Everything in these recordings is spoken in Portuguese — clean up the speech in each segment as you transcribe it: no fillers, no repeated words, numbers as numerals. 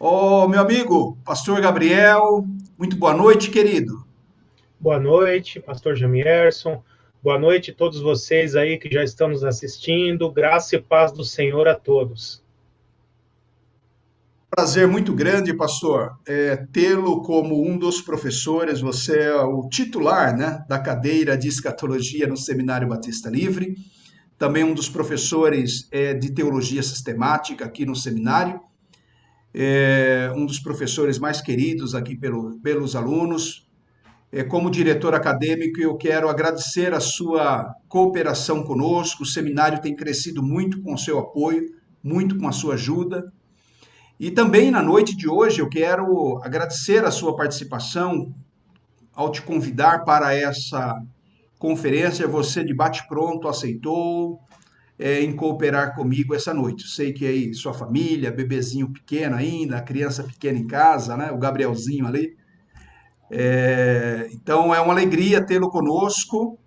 Meu amigo, pastor Gabriel, muito boa noite, querido. Boa noite, pastor Jamierson. Boa noite a todos vocês aí que já estão nos assistindo. Graça e paz do Senhor a todos. Prazer muito grande, pastor, tê-lo como um dos professores. Você é o titular, né, da cadeira de escatologia no Seminário Batista Livre, também um dos professores de teologia sistemática aqui no seminário, um dos professores mais queridos aqui pelos alunos. Como diretor acadêmico, eu quero agradecer a sua cooperação conosco. O seminário tem crescido muito com o seu apoio, muito com a sua ajuda. E também na noite de hoje eu quero agradecer a sua participação ao te convidar para essa conferência. Você de bate-pronto aceitou em cooperar comigo essa noite. Eu sei que aí sua família, bebezinho pequeno ainda, criança pequena em casa, né? O Gabrielzinho ali. Então é uma alegria tê-lo conosco.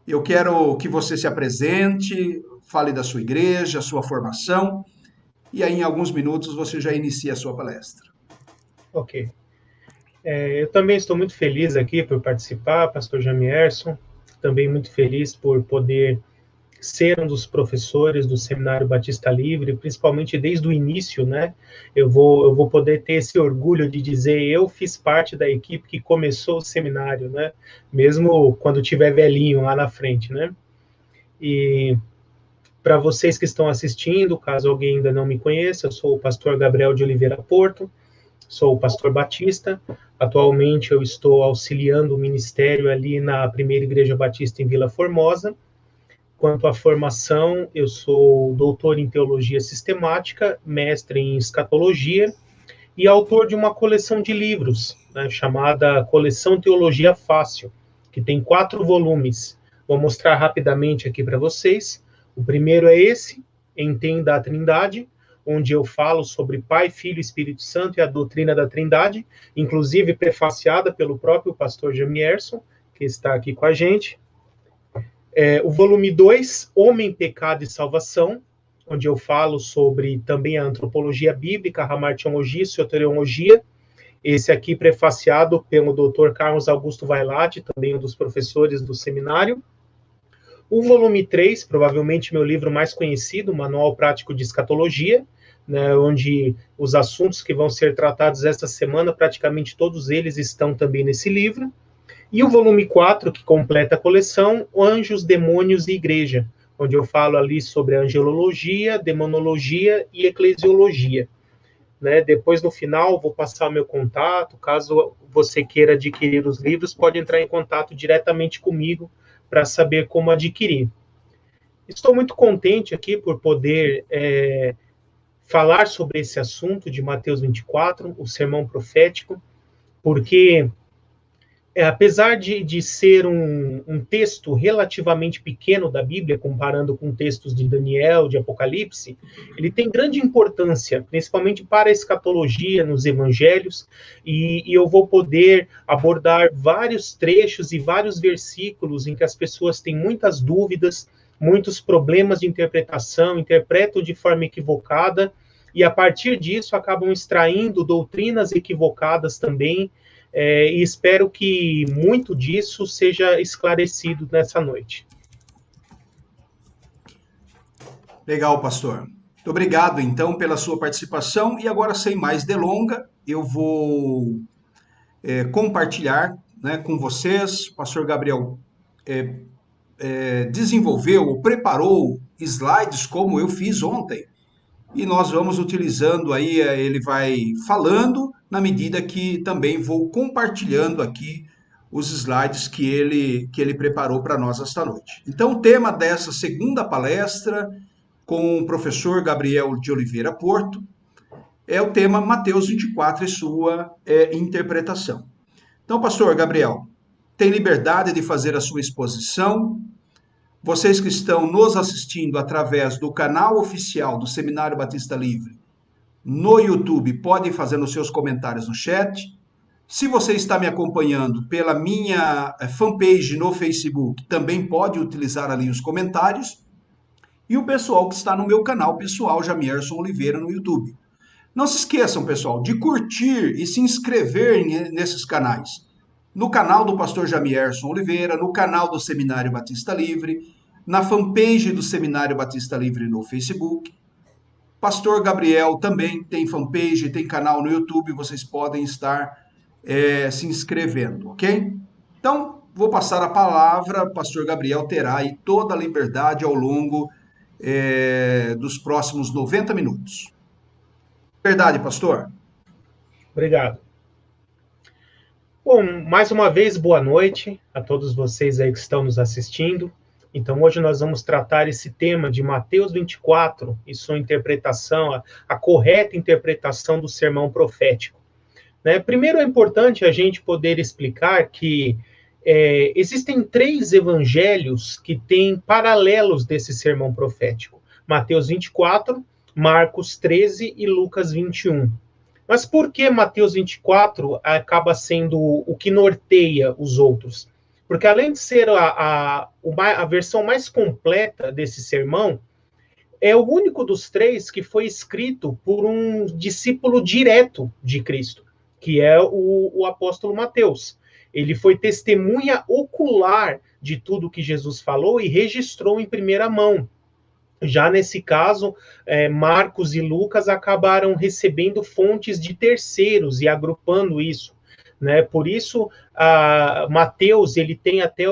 Eu quero que você se apresente, fale da sua igreja, sua formação, e aí em alguns minutos você já inicia a sua palestra. Ok. Eu também estou muito feliz aqui por participar, pastor Jamierson. Também muito feliz por poder ser um dos professores do Seminário Batista Livre, principalmente desde o início, né? Eu vou poder ter esse orgulho de dizer eu fiz parte da equipe que começou o seminário, né? Mesmo quando tiver velhinho lá na frente, né? E para vocês que estão assistindo, caso alguém ainda não me conheça, eu sou o pastor Gabriel de Oliveira Porto, sou o pastor batista. Atualmente eu estou auxiliando o ministério ali na Primeira Igreja Batista em Vila Formosa. Quanto à formação, eu sou doutor em teologia sistemática, mestre em escatologia e autor de uma coleção de livros, né, chamada Coleção Teologia Fácil, que tem 4 volumes. Vou mostrar rapidamente aqui para vocês. O primeiro é esse, Entenda a Trindade, onde eu falo sobre Pai, Filho e Espírito Santo e a doutrina da Trindade, inclusive prefaciada pelo próprio pastor Jamierson, que está aqui com a gente. O volume 2, Homem, Pecado e Salvação, onde eu falo sobre também a antropologia bíblica, a hamartiologia e soteriologia. Esse aqui prefaciado pelo Dr. Carlos Augusto Vailate, também um dos professores do seminário. O volume 3, provavelmente meu livro mais conhecido, Manual Prático de Escatologia, né, onde os assuntos que vão ser tratados esta semana, praticamente todos eles estão também nesse livro. E o volume 4, que completa a coleção, Anjos, Demônios e Igreja, onde eu falo ali sobre angelologia, demonologia e eclesiologia. Né? Depois, no final, vou passar o meu contato. Caso você queira adquirir os livros, pode entrar em contato diretamente comigo para saber como adquirir. Estou muito contente aqui por poder falar sobre esse assunto de Mateus 24, o sermão profético, porque apesar de ser um texto relativamente pequeno da Bíblia, comparando com textos de Daniel, de Apocalipse, ele tem grande importância, principalmente para a escatologia nos evangelhos, e eu vou poder abordar vários trechos e vários versículos em que as pessoas têm muitas dúvidas, muitos problemas de interpretação, interpretam de forma equivocada, e a partir disso acabam extraindo doutrinas equivocadas também, e espero que muito disso seja esclarecido nessa noite. Legal, pastor. Muito obrigado, então, pela sua participação. E agora, sem mais delonga, eu vou compartilhar, né, com vocês. O pastor Gabriel desenvolveu ou preparou slides como eu fiz ontem. E nós vamos utilizando aí, ele vai falando na medida que também vou compartilhando aqui os slides que ele preparou para nós esta noite. Então, o tema dessa segunda palestra com o professor Gabriel de Oliveira Porto é o tema Mateus 24 e sua interpretação. Então, pastor Gabriel, tem liberdade de fazer a sua exposição. Vocês que estão nos assistindo através do canal oficial do Seminário Batista Livre no YouTube, podem fazer os seus comentários no chat. Se você está me acompanhando pela minha fanpage no Facebook, também pode utilizar ali os comentários. E o pessoal que está no meu canal pessoal, Jamierson Oliveira, no YouTube. Não se esqueçam, pessoal, de curtir e se inscrever nesses canais. No canal do pastor Jamierson Oliveira, no canal do Seminário Batista Livre, na fanpage do Seminário Batista Livre no Facebook. Pastor Gabriel também tem fanpage, tem canal no YouTube, vocês podem estar se inscrevendo, ok? Então, vou passar a palavra, pastor Gabriel terá aí toda a liberdade ao longo dos próximos 90 minutos. Verdade, pastor? Obrigado. Bom, mais uma vez, boa noite a todos vocês aí que estão nos assistindo. Então, hoje nós vamos tratar esse tema de Mateus 24 e sua interpretação, a correta interpretação do sermão profético. Né? Primeiro, é importante a gente poder explicar que existem 3 evangelhos que têm paralelos desse sermão profético. Mateus 24, Marcos 13 e Lucas 21. Mas por que Mateus 24 acaba sendo o que norteia os outros? Porque além de ser a versão mais completa desse sermão, é o único dos 3 que foi escrito por um discípulo direto de Cristo, que é o apóstolo Mateus. Ele foi testemunha ocular de tudo que Jesus falou e registrou em primeira mão. Já nesse caso, Marcos e Lucas acabaram recebendo fontes de terceiros e agrupando isso, né? Por isso, Mateus ele tem até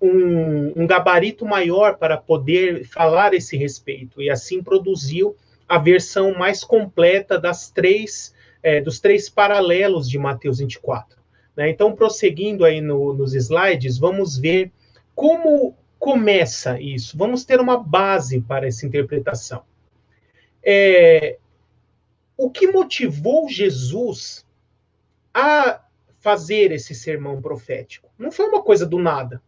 um gabarito maior para poder falar esse respeito, e assim produziu a versão mais completa dos 3 paralelos de Mateus 24. Né? Então, prosseguindo aí nos slides, vamos ver como começa isso. Vamos ter uma base para essa interpretação. O que motivou Jesus a fazer esse sermão profético? Não foi uma coisa do nada.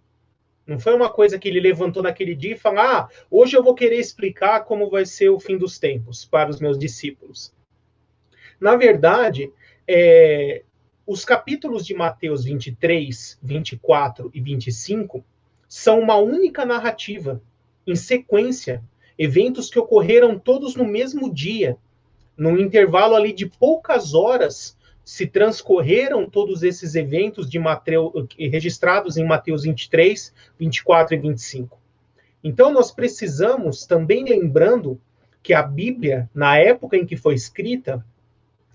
Não foi uma coisa que ele levantou naquele dia e falou, hoje eu vou querer explicar como vai ser o fim dos tempos para os meus discípulos. Na verdade, os capítulos de Mateus 23, 24 e 25 são uma única narrativa, em sequência, eventos que ocorreram todos no mesmo dia. Num intervalo ali de poucas horas, se transcorreram todos esses eventos de Mateus, registrados em Mateus 23, 24 e 25. Então, nós precisamos, também lembrando que a Bíblia, na época em que foi escrita,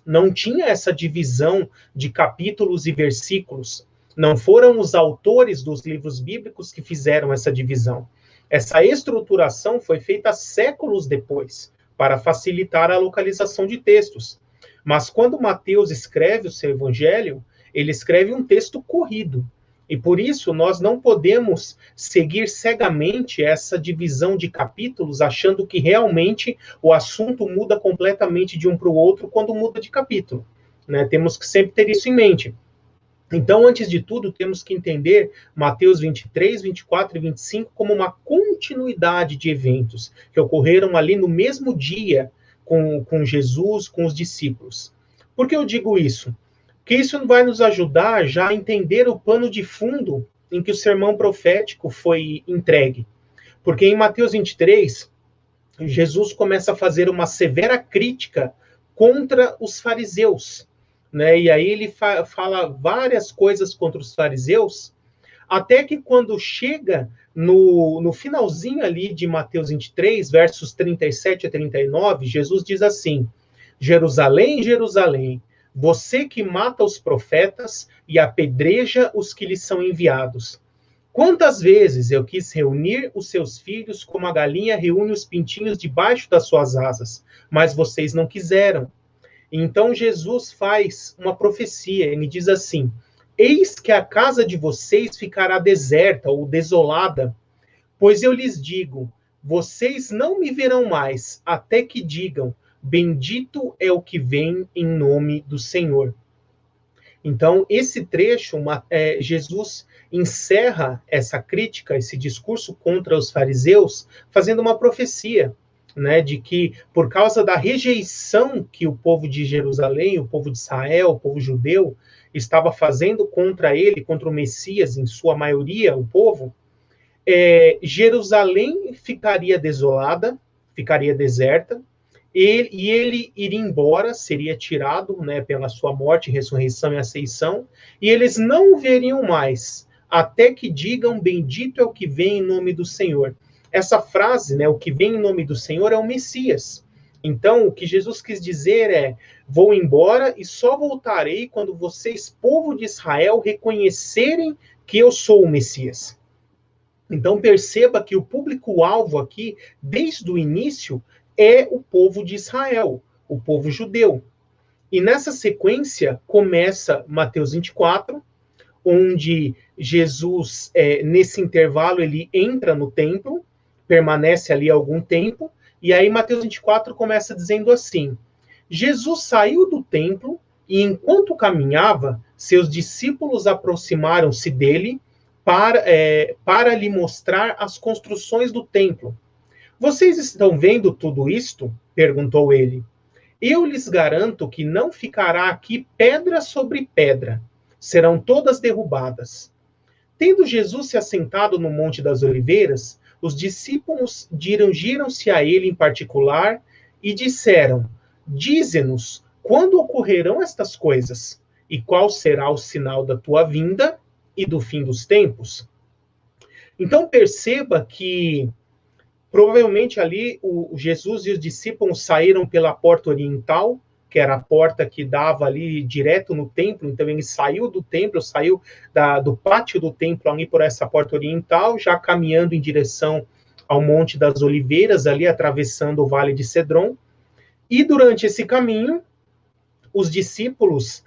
não tinha essa divisão de capítulos e versículos. Não foram os autores dos livros bíblicos que fizeram essa divisão. Essa estruturação foi feita séculos depois, para facilitar a localização de textos. Mas quando Mateus escreve o seu evangelho, ele escreve um texto corrido. E por isso nós não podemos seguir cegamente essa divisão de capítulos, achando que realmente o assunto muda completamente de um para o outro quando muda de capítulo. Né? Temos que sempre ter isso em mente. Então, antes de tudo, temos que entender Mateus 23, 24 e 25 como uma continuidade de eventos que ocorreram ali no mesmo dia com Jesus, com os discípulos. Por que eu digo isso? Porque isso vai nos ajudar já a entender o pano de fundo em que o sermão profético foi entregue. Porque em Mateus 23, Jesus começa a fazer uma severa crítica contra os fariseus. Né? E aí ele fala várias coisas contra os fariseus, até que quando chega no finalzinho ali de Mateus 23, versos 37 a 39, Jesus diz assim: Jerusalém, Jerusalém, você que mata os profetas e apedreja os que lhes são enviados. Quantas vezes eu quis reunir os seus filhos como a galinha reúne os pintinhos debaixo das suas asas, mas vocês não quiseram. Então Jesus faz uma profecia, ele diz assim: eis que a casa de vocês ficará deserta ou desolada, pois eu lhes digo, vocês não me verão mais, até que digam, bendito é o que vem em nome do Senhor. Então, esse trecho, Jesus encerra essa crítica, esse discurso contra os fariseus, fazendo uma profecia, né, de que por causa da rejeição que o povo de Jerusalém, o povo de Israel, o povo judeu, estava fazendo contra ele, contra o Messias, em sua maioria, o povo, Jerusalém ficaria desolada, ficaria deserta, ele iria embora, seria tirado, né, pela sua morte, ressurreição e ascensão, e eles não o veriam mais, até que digam, bendito é o que vem em nome do Senhor. Essa frase, né, o que vem em nome do Senhor é o Messias. Então, o que Jesus quis dizer é, vou embora e só voltarei quando vocês, povo de Israel, reconhecerem que eu sou o Messias. Então, perceba que o público-alvo aqui, desde o início, é o povo de Israel, o povo judeu. E nessa sequência, começa Mateus 24, onde Jesus, nesse intervalo, ele entra no templo, permanece ali algum tempo, e aí Mateus 24 começa dizendo assim, Jesus saiu do templo e, enquanto caminhava, seus discípulos aproximaram-se dele para lhe mostrar as construções do templo. Vocês estão vendo tudo isto? Perguntou ele. Eu lhes garanto que não ficará aqui pedra sobre pedra. Serão todas derrubadas. Tendo Jesus se assentado no Monte das Oliveiras, os discípulos dirigiram-se a ele em particular e disseram, dize-nos, quando ocorrerão estas coisas? E qual será o sinal da tua vinda e do fim dos tempos? Então perceba que provavelmente ali o Jesus e os discípulos saíram pela porta oriental, que era a porta que dava ali direto no templo, então ele saiu do templo, saiu do pátio do templo ali por essa porta oriental, já caminhando em direção ao Monte das Oliveiras, ali atravessando o Vale de Cedron, e durante esse caminho, os discípulos,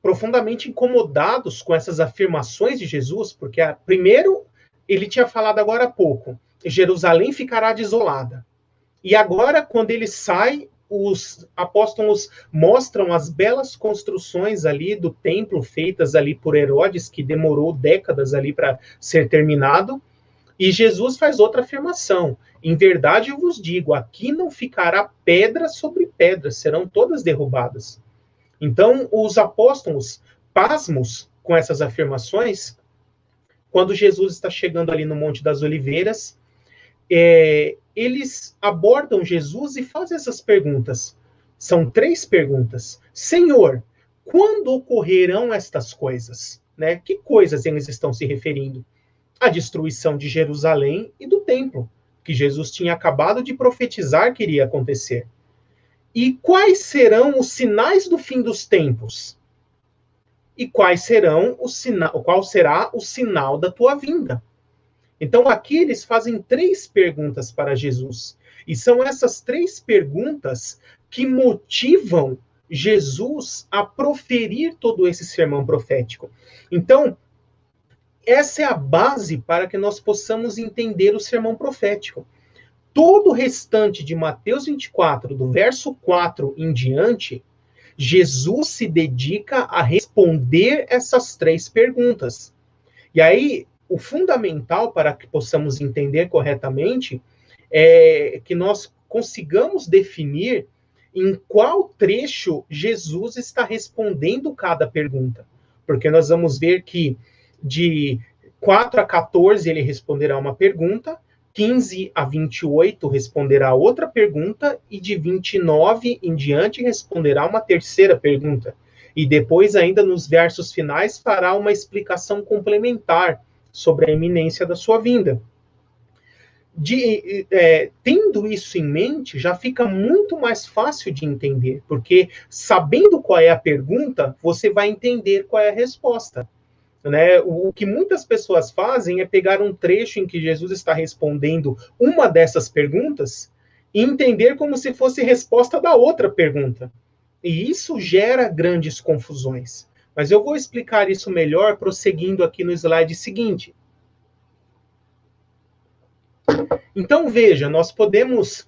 profundamente incomodados com essas afirmações de Jesus, porque primeiro ele tinha falado agora há pouco, Jerusalém ficará desolada. E agora, quando ele sai, os apóstolos mostram as belas construções ali do templo, feitas ali por Herodes, que demorou décadas ali para ser terminado. E Jesus faz outra afirmação. Em verdade eu vos digo, aqui não ficará pedra sobre pedra, serão todas derrubadas. Então, os apóstolos, pasmos com essas afirmações, quando Jesus está chegando ali no Monte das Oliveiras, eles abordam Jesus e fazem essas perguntas. São 3 perguntas. Senhor, quando ocorrerão estas coisas? Né? Que coisas eles estão se referindo? A destruição de Jerusalém e do templo, que Jesus tinha acabado de profetizar que iria acontecer. E quais serão os sinais do fim dos tempos? E qual será o sinal da tua vinda? Então, aqui eles fazem 3 perguntas para Jesus. E são essas 3 perguntas que motivam Jesus a proferir todo esse sermão profético. Então, essa é a base para que nós possamos entender o sermão profético. Todo o restante de Mateus 24, do verso 4 em diante, Jesus se dedica a responder essas 3 perguntas. E aí, o fundamental para que possamos entender corretamente é que nós consigamos definir em qual trecho Jesus está respondendo cada pergunta. Porque nós vamos ver que de 4 a 14 ele responderá uma pergunta, 15 a 28 responderá outra pergunta, e de 29 em diante responderá uma terceira pergunta. E depois, ainda nos versos finais, fará uma explicação complementar sobre a iminência da sua vinda. Tendo isso em mente, já fica muito mais fácil de entender, porque sabendo qual é a pergunta, você vai entender qual é a resposta. Né? O que muitas pessoas fazem é pegar um trecho em que Jesus está respondendo uma dessas perguntas e entender como se fosse resposta da outra pergunta. E isso gera grandes confusões. Mas eu vou explicar isso melhor prosseguindo aqui no slide seguinte. Então, veja, nós podemos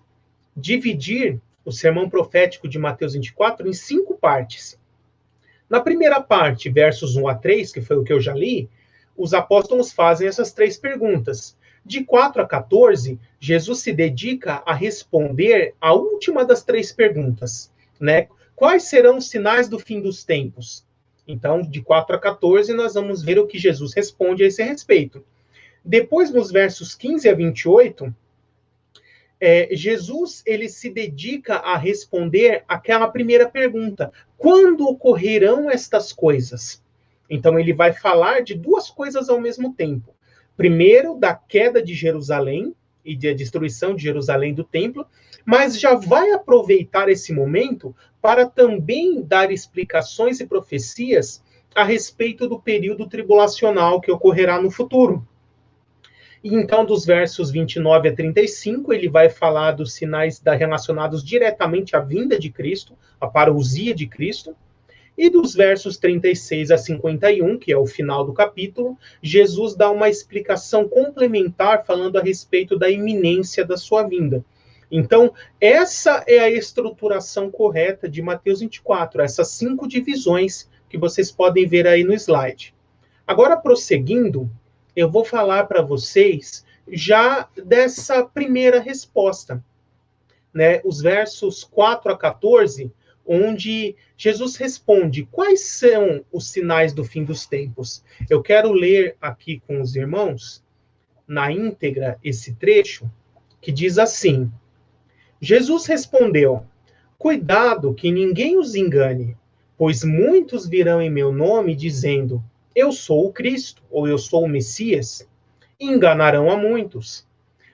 dividir o sermão profético de Mateus 24 em 5 partes. Na primeira parte, versos 1 a 3, que foi o que eu já li, os apóstolos fazem essas 3 perguntas. De 4 a 14, Jesus se dedica a responder a última das 3 perguntas, né? Quais serão os sinais do fim dos tempos? Então, de 4 a 14, nós vamos ver o que Jesus responde a esse respeito. Depois, nos versos 15 a 28, Jesus ele se dedica a responder aquela primeira pergunta: quando ocorrerão estas coisas? Então ele vai falar de duas coisas ao mesmo tempo. Primeiro, da queda de Jerusalém e da destruição de Jerusalém do templo, mas já vai aproveitar esse momento para também dar explicações e profecias a respeito do período tribulacional que ocorrerá no futuro. E então, dos versos 29 a 35, ele vai falar dos sinais relacionados diretamente à vinda de Cristo, à parousia de Cristo. E dos versos 36 a 51, que é o final do capítulo, Jesus dá uma explicação complementar falando a respeito da iminência da sua vinda. Então, essa é a estruturação correta de Mateus 24, essas 5 divisões que vocês podem ver aí no slide. Agora, prosseguindo, eu vou falar para vocês já dessa primeira resposta, né? Os versos 4 a 14, onde Jesus responde: quais são os sinais do fim dos tempos? Eu quero ler aqui com os irmãos, na íntegra, esse trecho, que diz assim: Jesus respondeu: cuidado que ninguém os engane, pois muitos virão em meu nome dizendo: eu sou o Cristo, ou eu sou o Messias, e enganarão a muitos.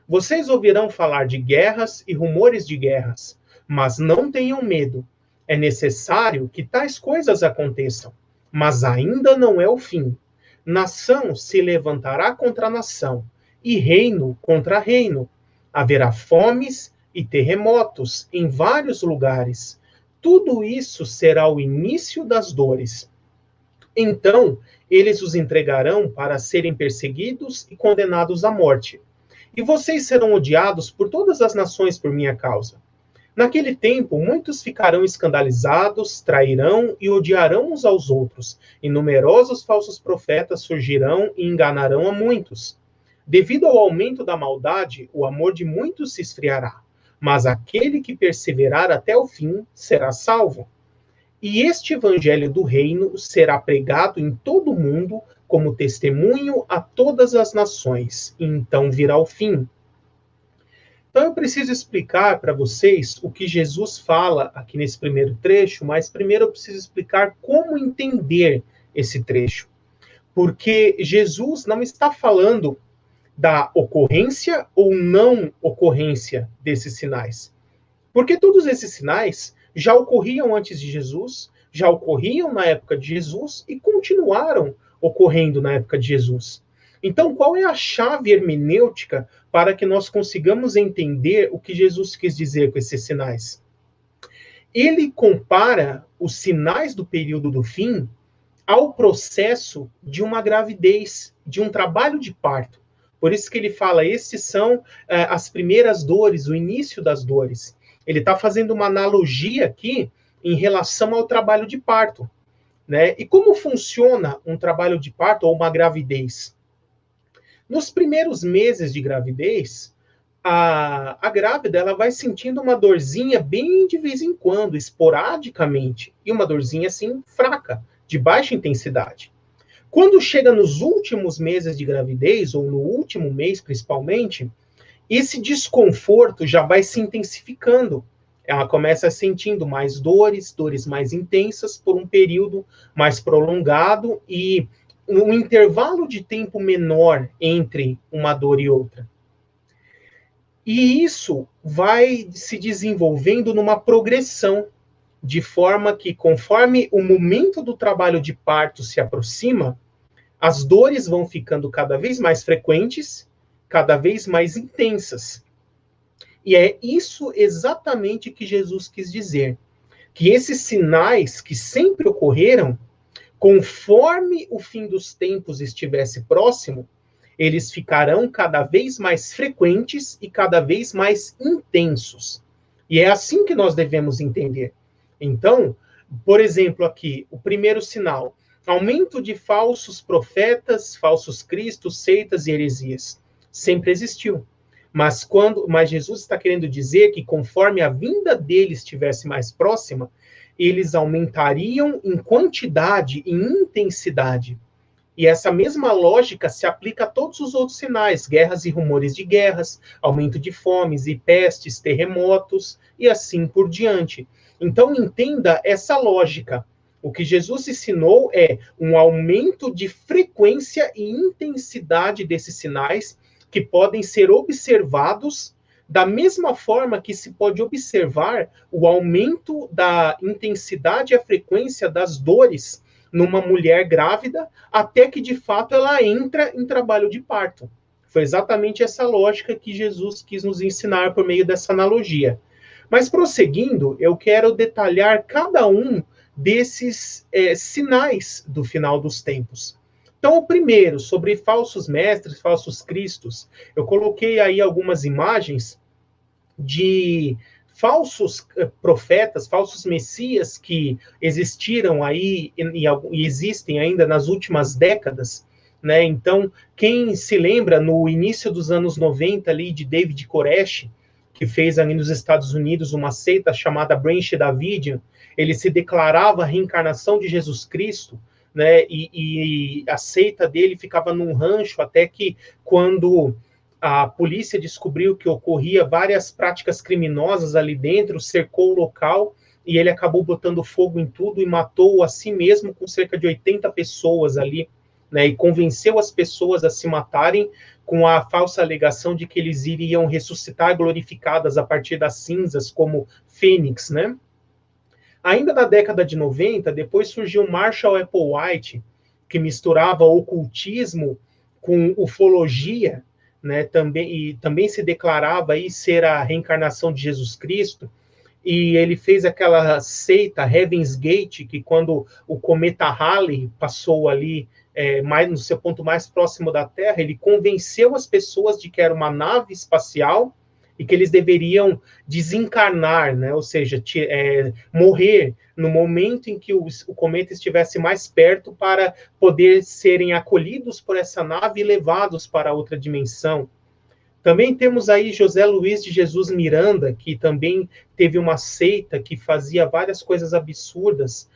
Vocês ouvirão falar de guerras e rumores de guerras, mas não tenham medo. É necessário que tais coisas aconteçam, mas ainda não é o fim. Nação se levantará contra nação, e reino contra reino. Haverá fomes e terremotos em vários lugares. Tudo isso será o início das dores. Então, eles os entregarão para serem perseguidos e condenados à morte. E vocês serão odiados por todas as nações por minha causa. Naquele tempo, muitos ficarão escandalizados, trairão e odiarão uns aos outros, e numerosos falsos profetas surgirão e enganarão a muitos. Devido ao aumento da maldade, o amor de muitos se esfriará, mas aquele que perseverar até o fim será salvo. E este evangelho do reino será pregado em todo o mundo como testemunho a todas as nações, e então virá o fim. Então eu preciso explicar para vocês o que Jesus fala aqui nesse primeiro trecho, mas primeiro eu preciso explicar como entender esse trecho. Porque Jesus não está falando da ocorrência ou não ocorrência desses sinais. Porque todos esses sinais já ocorriam antes de Jesus, já ocorriam na época de Jesus e continuaram ocorrendo na época de Jesus. Então, qual é a chave hermenêutica para que nós consigamos entender o que Jesus quis dizer com esses sinais? Ele compara os sinais do período do fim ao processo de uma gravidez, de um trabalho de parto. Por isso que ele fala, estes são as primeiras dores, o início das dores. Ele está fazendo uma analogia aqui em relação ao trabalho de parto, né? E como funciona um trabalho de parto ou uma gravidez? Nos primeiros meses de gravidez, a grávida ela vai sentindo uma dorzinha bem de vez em quando, esporadicamente, e uma dorzinha assim fraca, de baixa intensidade. Quando chega nos últimos meses de gravidez, ou no último mês principalmente, esse desconforto já vai se intensificando. Ela começa sentindo mais dores, dores mais intensas, por um período mais prolongado e um intervalo de tempo menor entre uma dor e outra. E isso vai se desenvolvendo numa progressão, de forma que, conforme o momento do trabalho de parto se aproxima, as dores vão ficando cada vez mais frequentes, cada vez mais intensas. E é isso exatamente que Jesus quis dizer, que esses sinais que sempre ocorreram, conforme o fim dos tempos estivesse próximo, eles ficarão cada vez mais frequentes e cada vez mais intensos. E é assim que nós devemos entender. Então, por exemplo, aqui, o primeiro sinal, aumento de falsos profetas, falsos cristos, seitas e heresias. Sempre existiu. Mas Jesus está querendo dizer que conforme a vinda deles estivesse mais próxima, eles aumentariam em quantidade e intensidade. E essa mesma lógica se aplica a todos os outros sinais, guerras e rumores de guerras, aumento de fomes e pestes, terremotos e assim por diante. Então entenda essa lógica. O que Jesus ensinou é um aumento de frequência e intensidade desses sinais que podem ser observados da mesma forma que se pode observar o aumento da intensidade e a frequência das dores numa mulher grávida, até que de fato ela entra em trabalho de parto. Foi exatamente essa lógica que Jesus quis nos ensinar por meio dessa analogia. Mas prosseguindo, eu quero detalhar cada um desses sinais do final dos tempos. Então, o primeiro, sobre falsos mestres, falsos cristos, eu coloquei aí algumas imagens de falsos profetas, falsos messias que existiram aí e existem ainda nas últimas décadas, né? Então, quem se lembra no início dos anos 90 ali de David Koresh, que fez ali nos Estados Unidos uma seita chamada Branch Davidian, ele se declarava a reencarnação de Jesus Cristo, né? E a seita dele ficava num rancho até que quando a polícia descobriu que ocorria várias práticas criminosas ali dentro, cercou o local e ele acabou botando fogo em tudo e matou a si mesmo com cerca de 80 pessoas ali, né? E convenceu as pessoas a se matarem com a falsa alegação de que eles iriam ressuscitar glorificadas a partir das cinzas, como Fênix, né? Ainda na década de 90, depois surgiu Marshall Applewhite, que misturava ocultismo com ufologia, né, também se declarava aí ser a reencarnação de Jesus Cristo, e ele fez aquela seita Heaven's Gate, que quando o cometa Halley passou ali mais no seu ponto mais próximo da Terra, ele convenceu as pessoas de que era uma nave espacial e que eles deveriam desencarnar, né? Ou seja, morrer no momento em que o cometa estivesse mais perto para poder serem acolhidos por essa nave e levados para outra dimensão. Também temos aí José Luiz de Jesus Miranda, que também teve uma seita que fazia várias coisas absurdas.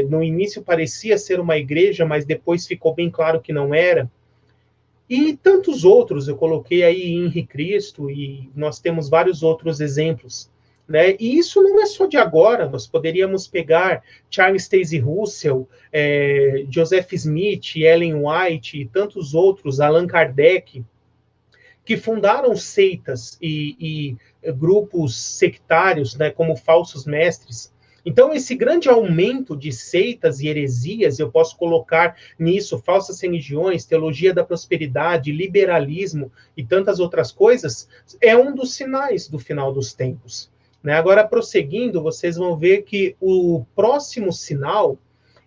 No início parecia ser uma igreja, mas depois ficou bem claro que não era. E tantos outros, eu coloquei aí Henri Cristo, e nós temos vários outros exemplos, né? E isso não é só de agora, nós poderíamos pegar Charles Taze Russell, Joseph Smith, Ellen White e tantos outros, Allan Kardec, que fundaram seitas e grupos sectários, né, como falsos mestres. Então, esse grande aumento de seitas e heresias, eu posso colocar nisso falsas religiões, teologia da prosperidade, liberalismo e tantas outras coisas, é um dos sinais do final dos tempos, né? Agora, prosseguindo, vocês vão ver que o próximo sinal,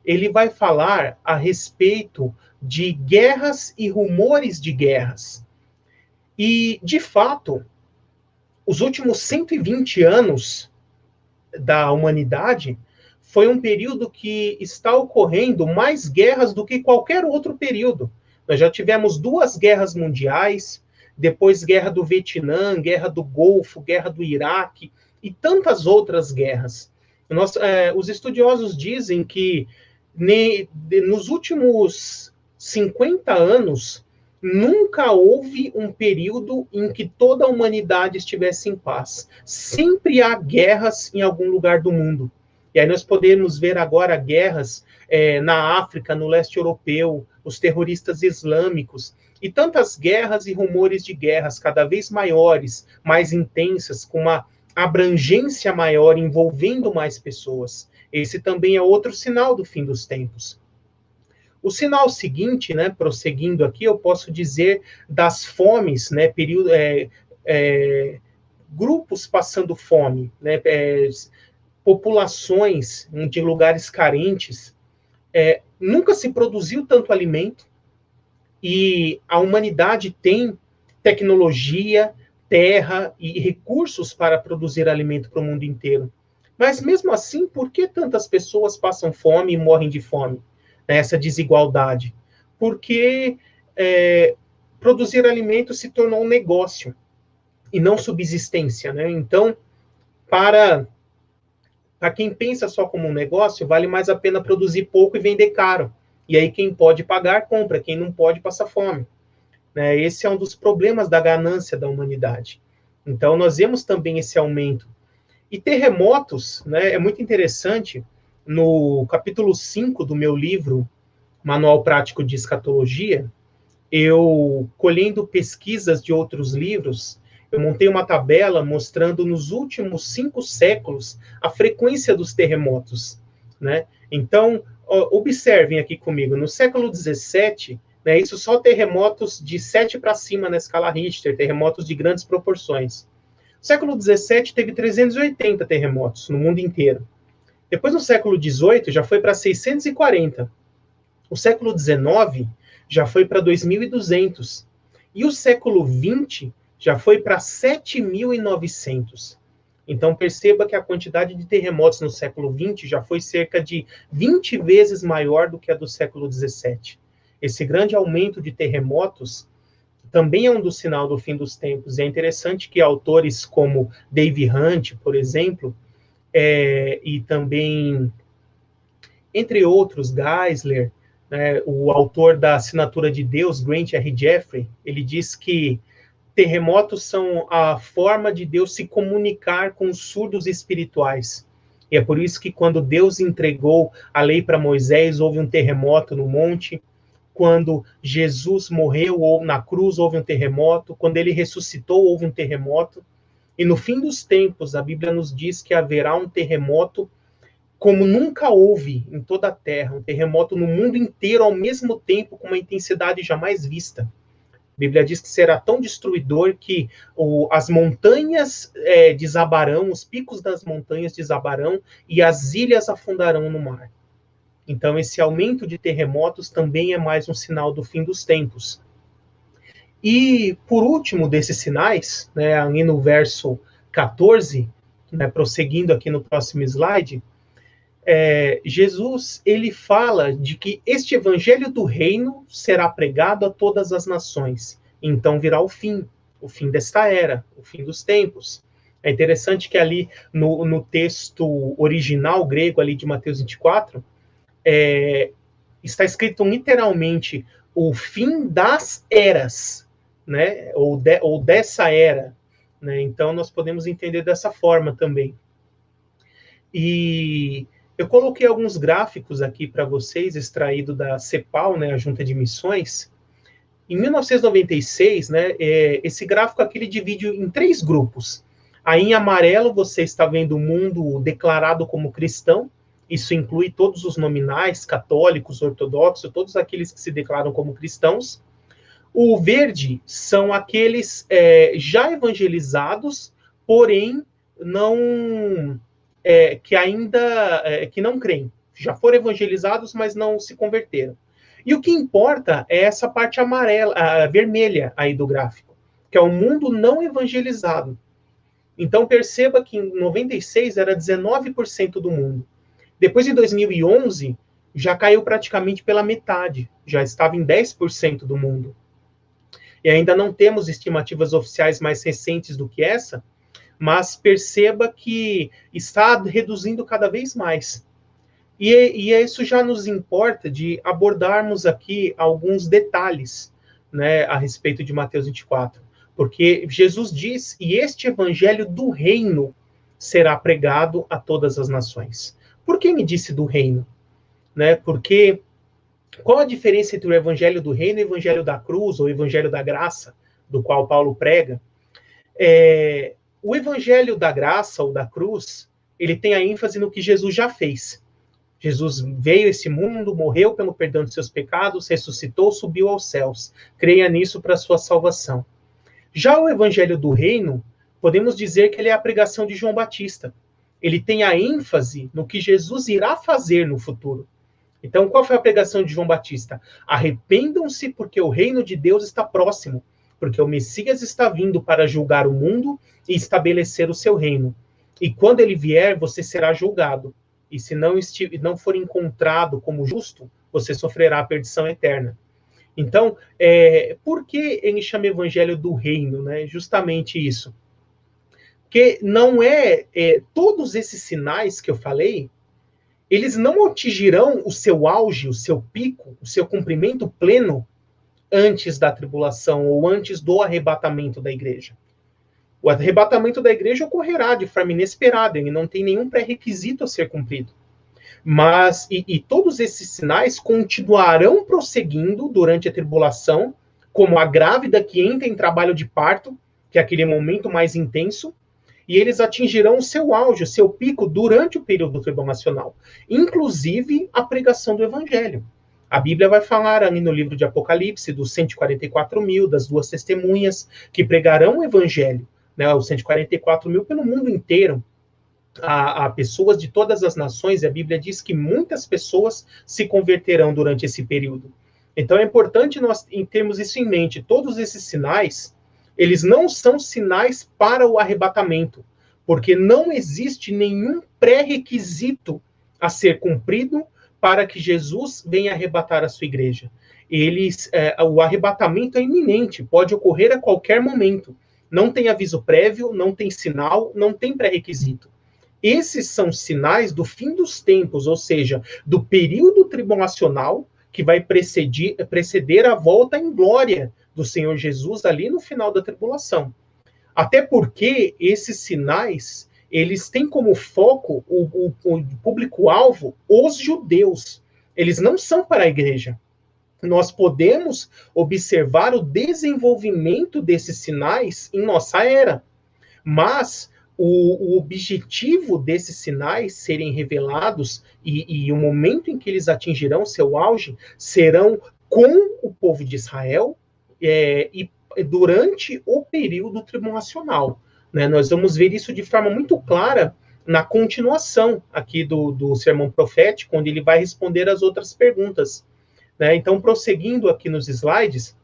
ele vai falar a respeito de guerras e rumores de guerras. E, de fato, os últimos 120 anos da humanidade foi um período que está ocorrendo mais guerras do que qualquer outro período. Nós já tivemos 2 guerras mundiais, depois guerra do Vietnã, guerra do Golfo, guerra do Iraque e tantas outras guerras. Os estudiosos dizem que nos últimos 50 anos nunca houve um período em que toda a humanidade estivesse em paz. Sempre há guerras em algum lugar do mundo. E aí nós podemos ver agora guerras na África, no leste europeu, os terroristas islâmicos, e tantas guerras e rumores de guerras cada vez maiores, mais intensas, com uma abrangência maior, envolvendo mais pessoas. Esse também é outro sinal do fim dos tempos. O sinal seguinte, né, prosseguindo aqui, eu posso dizer das fomes, né, grupos passando fome, né, populações de lugares carentes. Nunca se produziu tanto alimento e a humanidade tem tecnologia, terra e recursos para produzir alimento para o mundo inteiro. Mas mesmo assim, por que tantas pessoas passam fome e morrem de fome? Essa desigualdade, porque produzir alimento se tornou um negócio e não subsistência, né? Então, para quem pensa só como um negócio, vale mais a pena produzir pouco e vender caro. E aí quem pode pagar, compra. Quem não pode, passa fome. Né? Esse é um dos problemas da ganância da humanidade. Então, nós vemos também esse aumento. E terremotos, né, é muito interessante, no capítulo 5 do meu livro, Manual Prático de Escatologia, eu, colhendo pesquisas de outros livros, eu montei uma tabela mostrando nos últimos 5 séculos a frequência dos terremotos. Né? Então, observem aqui comigo, no século XVII, né, isso só terremotos de 7 para cima na escala Richter, terremotos de grandes proporções. No século XVII teve 380 terremotos no mundo inteiro. Depois, no século XVIII, já foi para 640. O século XIX já foi para 2.200. E o século XX já foi para 7.900. Então, perceba que a quantidade de terremotos no século XX já foi cerca de 20 vezes maior do que a do século XVII. Esse grande aumento de terremotos também é um dos sinais do fim dos tempos. É interessante que autores como Dave Hunt, por exemplo, e também, entre outros, Geisler, né, o autor da Assinatura de Deus, Grant R. Jeffrey, ele diz que terremotos são a forma de Deus se comunicar com os surdos espirituais. E é por isso que quando Deus entregou a lei para Moisés, houve um terremoto no monte. Quando Jesus morreu ou na cruz, houve um terremoto. Quando ele ressuscitou, houve um terremoto. E no fim dos tempos, a Bíblia nos diz que haverá um terremoto como nunca houve em toda a Terra, um terremoto no mundo inteiro ao mesmo tempo, com uma intensidade jamais vista. A Bíblia diz que será tão destruidor que as montanhas desabarão, os picos das montanhas desabarão e as ilhas afundarão no mar. Então, esse aumento de terremotos também é mais um sinal do fim dos tempos. E, por último desses sinais, né, ali no verso 14, né, prosseguindo aqui no próximo slide, Jesus, ele fala de que este evangelho do reino será pregado a todas as nações. Então virá o fim desta era, o fim dos tempos. É interessante que ali no texto original grego ali de Mateus 24, está escrito literalmente o fim das eras, né? Ou dessa era. Né? Então nós podemos entender dessa forma também. E eu coloquei alguns gráficos aqui para vocês, extraído da CEPAL, né, a Junta de Missões. Em 1996, né, esse gráfico aqui ele divide em 3 grupos. Aí em amarelo você está vendo o mundo declarado como cristão. Isso inclui todos os nominais, católicos, ortodoxos, todos aqueles que se declaram como cristãos. O verde são aqueles já evangelizados, porém não... que ainda que não creem, já foram evangelizados, mas não se converteram. E o que importa é essa parte amarela, a vermelha aí do gráfico, que é o mundo não evangelizado. Então perceba que em 96 era 19% do mundo. Depois de 2011 já caiu praticamente pela metade, já estava em 10% do mundo. E ainda não temos estimativas oficiais mais recentes do que essa, mas perceba que está reduzindo cada vez mais. E isso já nos importa de abordarmos aqui alguns detalhes, né, a respeito de Mateus 24. Porque Jesus diz, e este evangelho do reino será pregado a todas as nações. Por que me disse do reino? Né, porque qual a diferença entre o evangelho do reino e o evangelho da cruz, ou o evangelho da graça, do qual Paulo prega? O evangelho da graça ou da cruz, ele tem a ênfase no que Jesus já fez. Jesus veio a esse mundo, morreu pelo perdão de seus pecados, ressuscitou, subiu aos céus. Creia nisso para a sua salvação. Já o evangelho do reino, podemos dizer que ele é a pregação de João Batista. Ele tem a ênfase no que Jesus irá fazer no futuro. Então, qual foi a pregação de João Batista? Arrependam-se porque o reino de Deus está próximo, porque o Messias está vindo para julgar o mundo e estabelecer o seu reino. E quando ele vier, você será julgado. E se não for encontrado como justo, você sofrerá a perdição eterna. Então, por que ele chama evangelho do reino? Né? Justamente isso. Porque não todos esses sinais que eu falei, eles não atingirão o seu auge, o seu pico, o seu cumprimento pleno antes da tribulação ou antes do arrebatamento da igreja. O arrebatamento da igreja ocorrerá de forma inesperada, ele não tem nenhum pré-requisito a ser cumprido. Mas, todos esses sinais continuarão prosseguindo durante a tribulação, como a grávida que entra em trabalho de parto, que é aquele momento mais intenso, e eles atingirão o seu auge, o seu pico, durante o período tribulacional, inclusive a pregação do evangelho. A Bíblia vai falar ali no livro de Apocalipse dos 144 mil, das duas testemunhas, que pregarão o evangelho, né, os 144 mil pelo mundo inteiro, a pessoas de todas as nações, e a Bíblia diz que muitas pessoas se converterão durante esse período. Então é importante nós termos isso em mente. Todos esses sinais, eles não são sinais para o arrebatamento, porque não existe nenhum pré-requisito a ser cumprido para que Jesus venha arrebatar a sua igreja. O arrebatamento é iminente, pode ocorrer a qualquer momento. Não tem aviso prévio, não tem sinal, não tem pré-requisito. Esses são sinais do fim dos tempos, ou seja, do período tribulacional que vai preceder a volta em glória do Senhor Jesus ali no final da tribulação. Até porque esses sinais, eles têm como foco o público-alvo os judeus. Eles não são para a igreja. Nós podemos observar o desenvolvimento desses sinais em nossa era, mas o objetivo desses sinais serem revelados e o momento em que eles atingirão seu auge serão com o povo de Israel e durante o período tribulacional. Né? Nós vamos ver isso de forma muito clara na continuação aqui do sermão profético, onde ele vai responder as outras perguntas. Né? Então, prosseguindo aqui nos slides,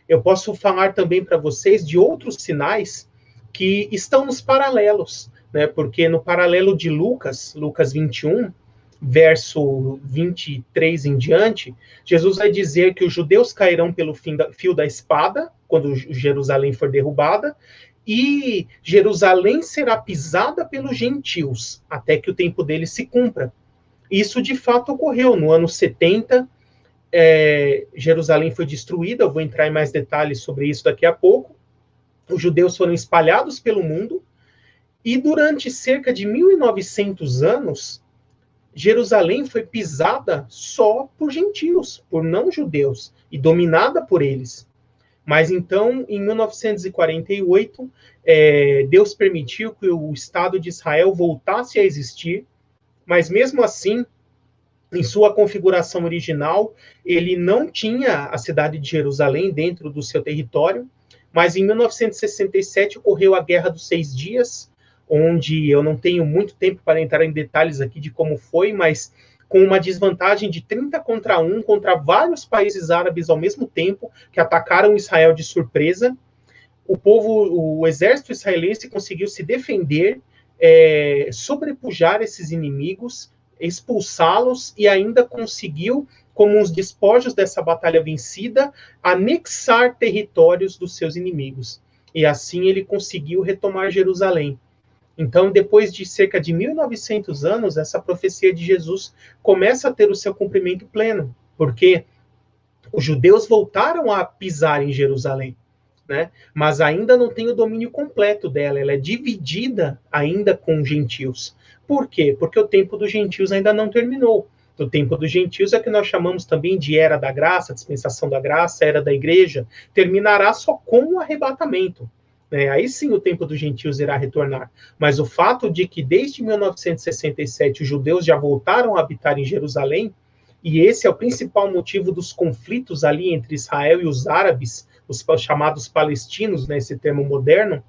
eu posso falar também para vocês de outros sinais que estão nos paralelos, né? Porque no paralelo de Lucas 21, verso 23 em diante, Jesus vai dizer que os judeus cairão pelo fio da espada, quando Jerusalém for derrubada, e Jerusalém será pisada pelos gentios, até que o tempo deles se cumpra. Isso de fato ocorreu no ano 70, Jerusalém foi destruída, eu vou entrar em mais detalhes sobre isso daqui a pouco. Os judeus foram espalhados pelo mundo, e durante cerca de 1900 anos, Jerusalém foi pisada só por gentios, por não-judeus, e dominada por eles. Mas então, em 1948, Deus permitiu que o Estado de Israel voltasse a existir, mas mesmo assim, em sua configuração original, ele não tinha a cidade de Jerusalém dentro do seu território. Mas em 1967 ocorreu a Guerra dos 6 Dias, onde eu não tenho muito tempo para entrar em detalhes aqui de como foi, mas com uma desvantagem de 30-1 contra vários países árabes ao mesmo tempo, que atacaram Israel de surpresa. O exército israelense conseguiu se defender, sobrepujar esses inimigos, expulsá-los e ainda conseguiu, como os despojos dessa batalha vencida, anexar territórios dos seus inimigos. E assim ele conseguiu retomar Jerusalém. Então, depois de cerca de 1900 anos, essa profecia de Jesus começa a ter o seu cumprimento pleno, porque os judeus voltaram a pisar em Jerusalém, né? Mas ainda não tem o domínio completo dela, ela é dividida ainda com gentios. Por quê? Porque o tempo dos gentios ainda não terminou. O tempo dos gentios é que nós chamamos também de era da graça, dispensação da graça, era da igreja, terminará só com o arrebatamento. Aí sim o tempo dos gentios irá retornar. Mas o fato de que desde 1967 os judeus já voltaram a habitar em Jerusalém, e esse é o principal motivo dos conflitos ali entre Israel e os árabes, os chamados palestinos, né, esse termo moderno,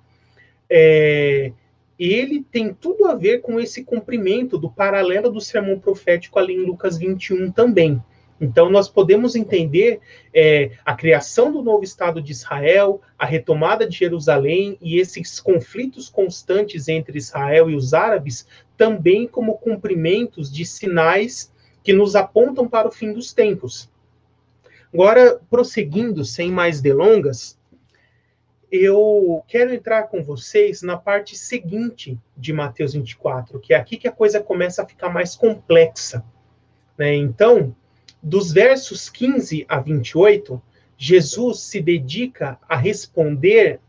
ele tem tudo a ver com esse cumprimento do paralelo do sermão profético ali em Lucas 21 também. Então, nós podemos entender a criação do novo Estado de Israel, a retomada de Jerusalém e esses conflitos constantes entre Israel e os árabes também como cumprimentos de sinais que nos apontam para o fim dos tempos. Agora, prosseguindo, sem mais delongas, eu quero entrar com vocês na parte seguinte de Mateus 24, que é aqui que a coisa começa a ficar mais complexa, né? Então, dos versos 15 a 28, Jesus se dedica a responder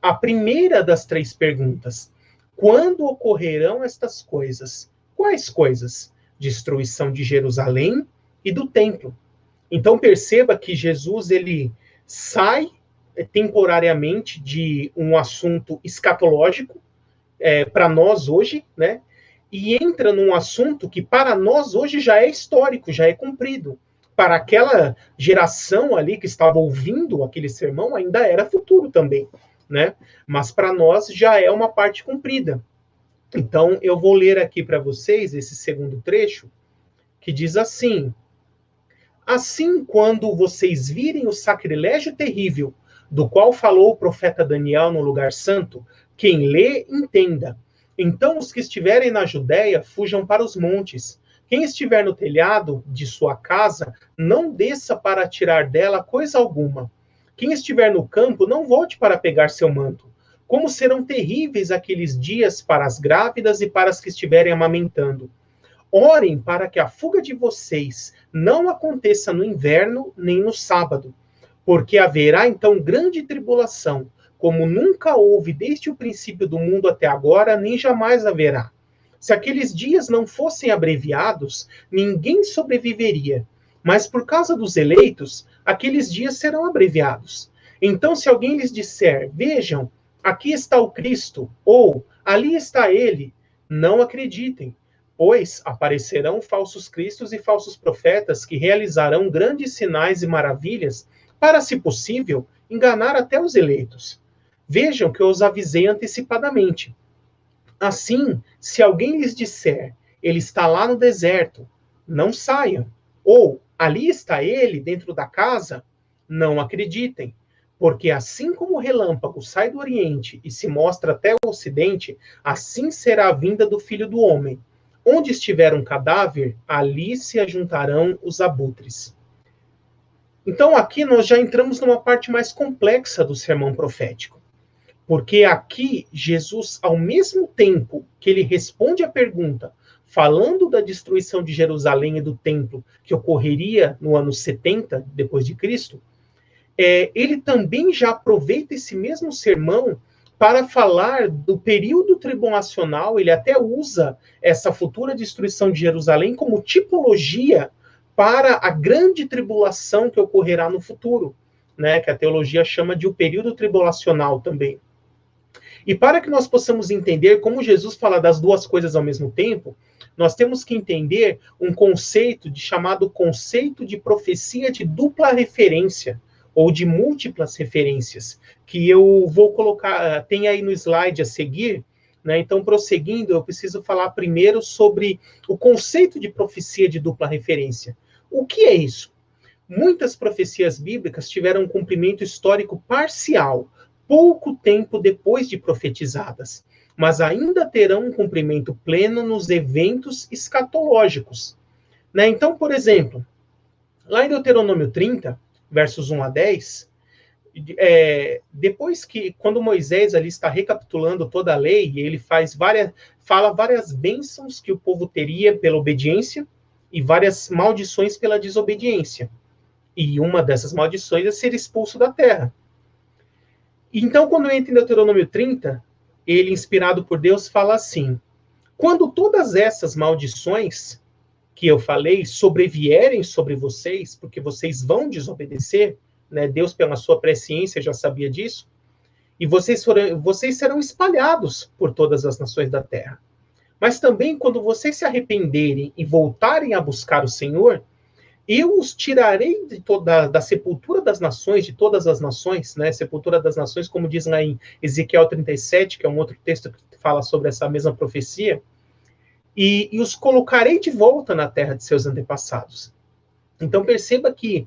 a primeira das 3 perguntas. Quando ocorrerão estas coisas? Quais coisas? Destruição de Jerusalém e do templo. Então perceba que Jesus ele sai temporariamente de um assunto escatológico para nós hoje, né? E entra num assunto que para nós hoje já é histórico, já é cumprido. Para aquela geração ali que estava ouvindo aquele sermão, ainda era futuro também, né? Mas para nós já é uma parte cumprida. Então, eu vou ler aqui para vocês esse segundo trecho, que diz assim: assim, quando vocês virem o sacrilégio terrível, do qual falou o profeta Daniel no lugar santo, quem lê, entenda. Então, os que estiverem na Judéia, fujam para os montes. Quem estiver no telhado de sua casa, não desça para tirar dela coisa alguma. Quem estiver no campo, não volte para pegar seu manto. Como serão terríveis aqueles dias para as grávidas e para as que estiverem amamentando. Orem para que a fuga de vocês não aconteça no inverno nem no sábado, porque haverá então grande tribulação, como nunca houve desde o princípio do mundo até agora, nem jamais haverá. Se aqueles dias não fossem abreviados, ninguém sobreviveria. Mas por causa dos eleitos, aqueles dias serão abreviados. Então, se alguém lhes disser, vejam, aqui está o Cristo, ou ali está ele, não acreditem, pois aparecerão falsos cristos e falsos profetas que realizarão grandes sinais e maravilhas para, se possível, enganar até os eleitos. Vejam que eu os avisei antecipadamente. Assim, se alguém lhes disser, ele está lá no deserto, não saiam. Ou, ali está ele dentro da casa, não acreditem. Porque assim como o relâmpago sai do Oriente e se mostra até o Ocidente, assim será a vinda do Filho do Homem. Onde estiver um cadáver, ali se ajuntarão os abutres. Então aqui nós já entramos numa parte mais complexa do sermão profético. Porque aqui Jesus, ao mesmo tempo que ele responde a pergunta, falando da destruição de Jerusalém e do templo, que ocorreria no ano 70 depois de Cristo, ele também já aproveita esse mesmo sermão para falar do período tribulacional. Ele até usa essa futura destruição de Jerusalém como tipologia para a grande tribulação que ocorrerá no futuro, né, que a teologia chama de o período tribulacional também. E para que nós possamos entender como Jesus fala das duas coisas ao mesmo tempo, nós temos que entender um conceito chamado conceito de profecia de dupla referência, ou de múltiplas referências, que eu vou colocar, tem aí no slide a seguir, né? Então, prosseguindo, eu preciso falar primeiro sobre o conceito de profecia de dupla referência. O que é isso? Muitas profecias bíblicas tiveram um cumprimento histórico parcial, pouco tempo depois de profetizadas, mas ainda terão um cumprimento pleno nos eventos escatológicos, né? Então, por exemplo, lá em Deuteronômio 30, versos 1 a 10, depois que, quando Moisés ali está recapitulando toda a lei, ele fala várias bênçãos que o povo teria pela obediência e várias maldições pela desobediência. E uma dessas maldições é ser expulso da terra. Então, quando entra em Deuteronômio 30, ele, inspirado por Deus, fala assim: quando todas essas maldições que eu falei sobrevierem sobre vocês, porque vocês vão desobedecer, né? Deus, pela sua presciência, já sabia disso, e vocês serão espalhados por todas as nações da terra. Mas também, quando vocês se arrependerem e voltarem a buscar o Senhor, eu os tirarei da sepultura das nações, de todas as nações, né? Sepultura das nações, como diz lá em Ezequiel 37, que é um outro texto que fala sobre essa mesma profecia, e os colocarei de volta na terra de seus antepassados. Então perceba que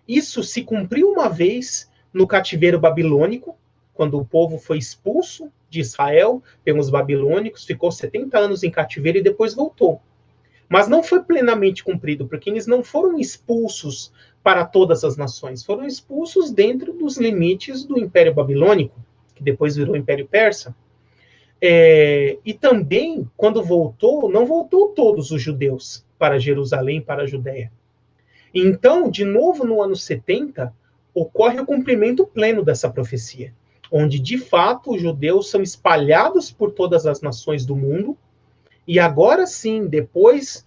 isso se cumpriu uma vez no cativeiro babilônico, quando o povo foi expulso de Israel pelos babilônicos, ficou 70 anos em cativeiro e depois voltou. Mas não foi plenamente cumprido, porque eles não foram expulsos para todas as nações, foram expulsos dentro dos limites do Império Babilônico, que depois virou Império Persa. E também, quando voltou, não voltou todos os judeus para Jerusalém, para a Judéia. Então, de novo, no ano 70, ocorre o cumprimento pleno dessa profecia, onde, de fato, os judeus são espalhados por todas as nações do mundo, e agora sim, depois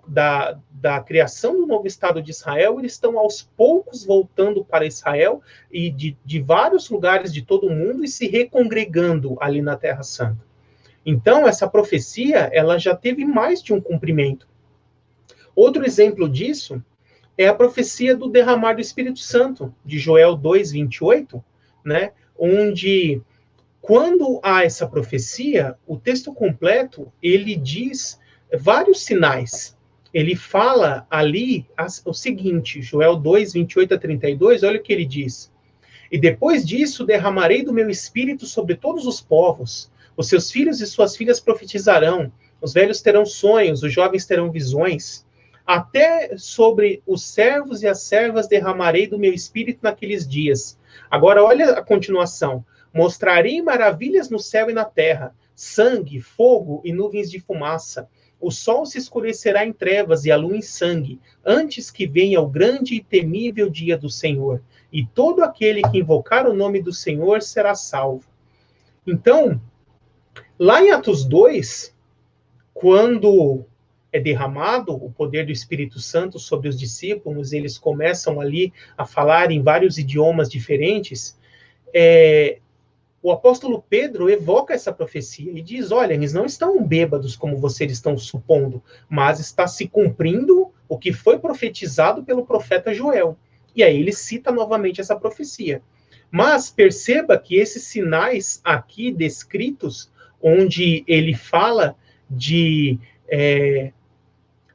da criação do novo Estado de Israel, eles estão aos poucos voltando para Israel e de vários lugares de todo o mundo e se recongregando ali na Terra Santa. Então, essa profecia, ela já teve mais de um cumprimento. Outro exemplo disso é a profecia do derramar do Espírito Santo, de Joel 2:28, né, onde, quando há essa profecia, o texto completo, ele diz vários sinais. Ele fala ali o seguinte, Joel 2:28-32, olha o que ele diz. E depois disso derramarei do meu espírito sobre todos os povos. Os seus filhos e suas filhas profetizarão. Os velhos terão sonhos, os jovens terão visões. Até sobre os servos e as servas derramarei do meu espírito naqueles dias. Agora olha a continuação. Mostrarei maravilhas no céu e na terra, sangue, fogo e nuvens de fumaça. O sol se escurecerá em trevas e a lua em sangue, antes que venha o grande e temível dia do Senhor. E todo aquele que invocar o nome do Senhor será salvo. Então, lá em Atos 2, quando é derramado o poder do Espírito Santo sobre os discípulos, eles começam ali a falar em vários idiomas diferentes, o apóstolo Pedro evoca essa profecia e diz, olha, eles não estão bêbados como vocês estão supondo, mas está se cumprindo o que foi profetizado pelo profeta Joel. E aí ele cita novamente essa profecia. Mas perceba que esses sinais aqui descritos, onde ele fala de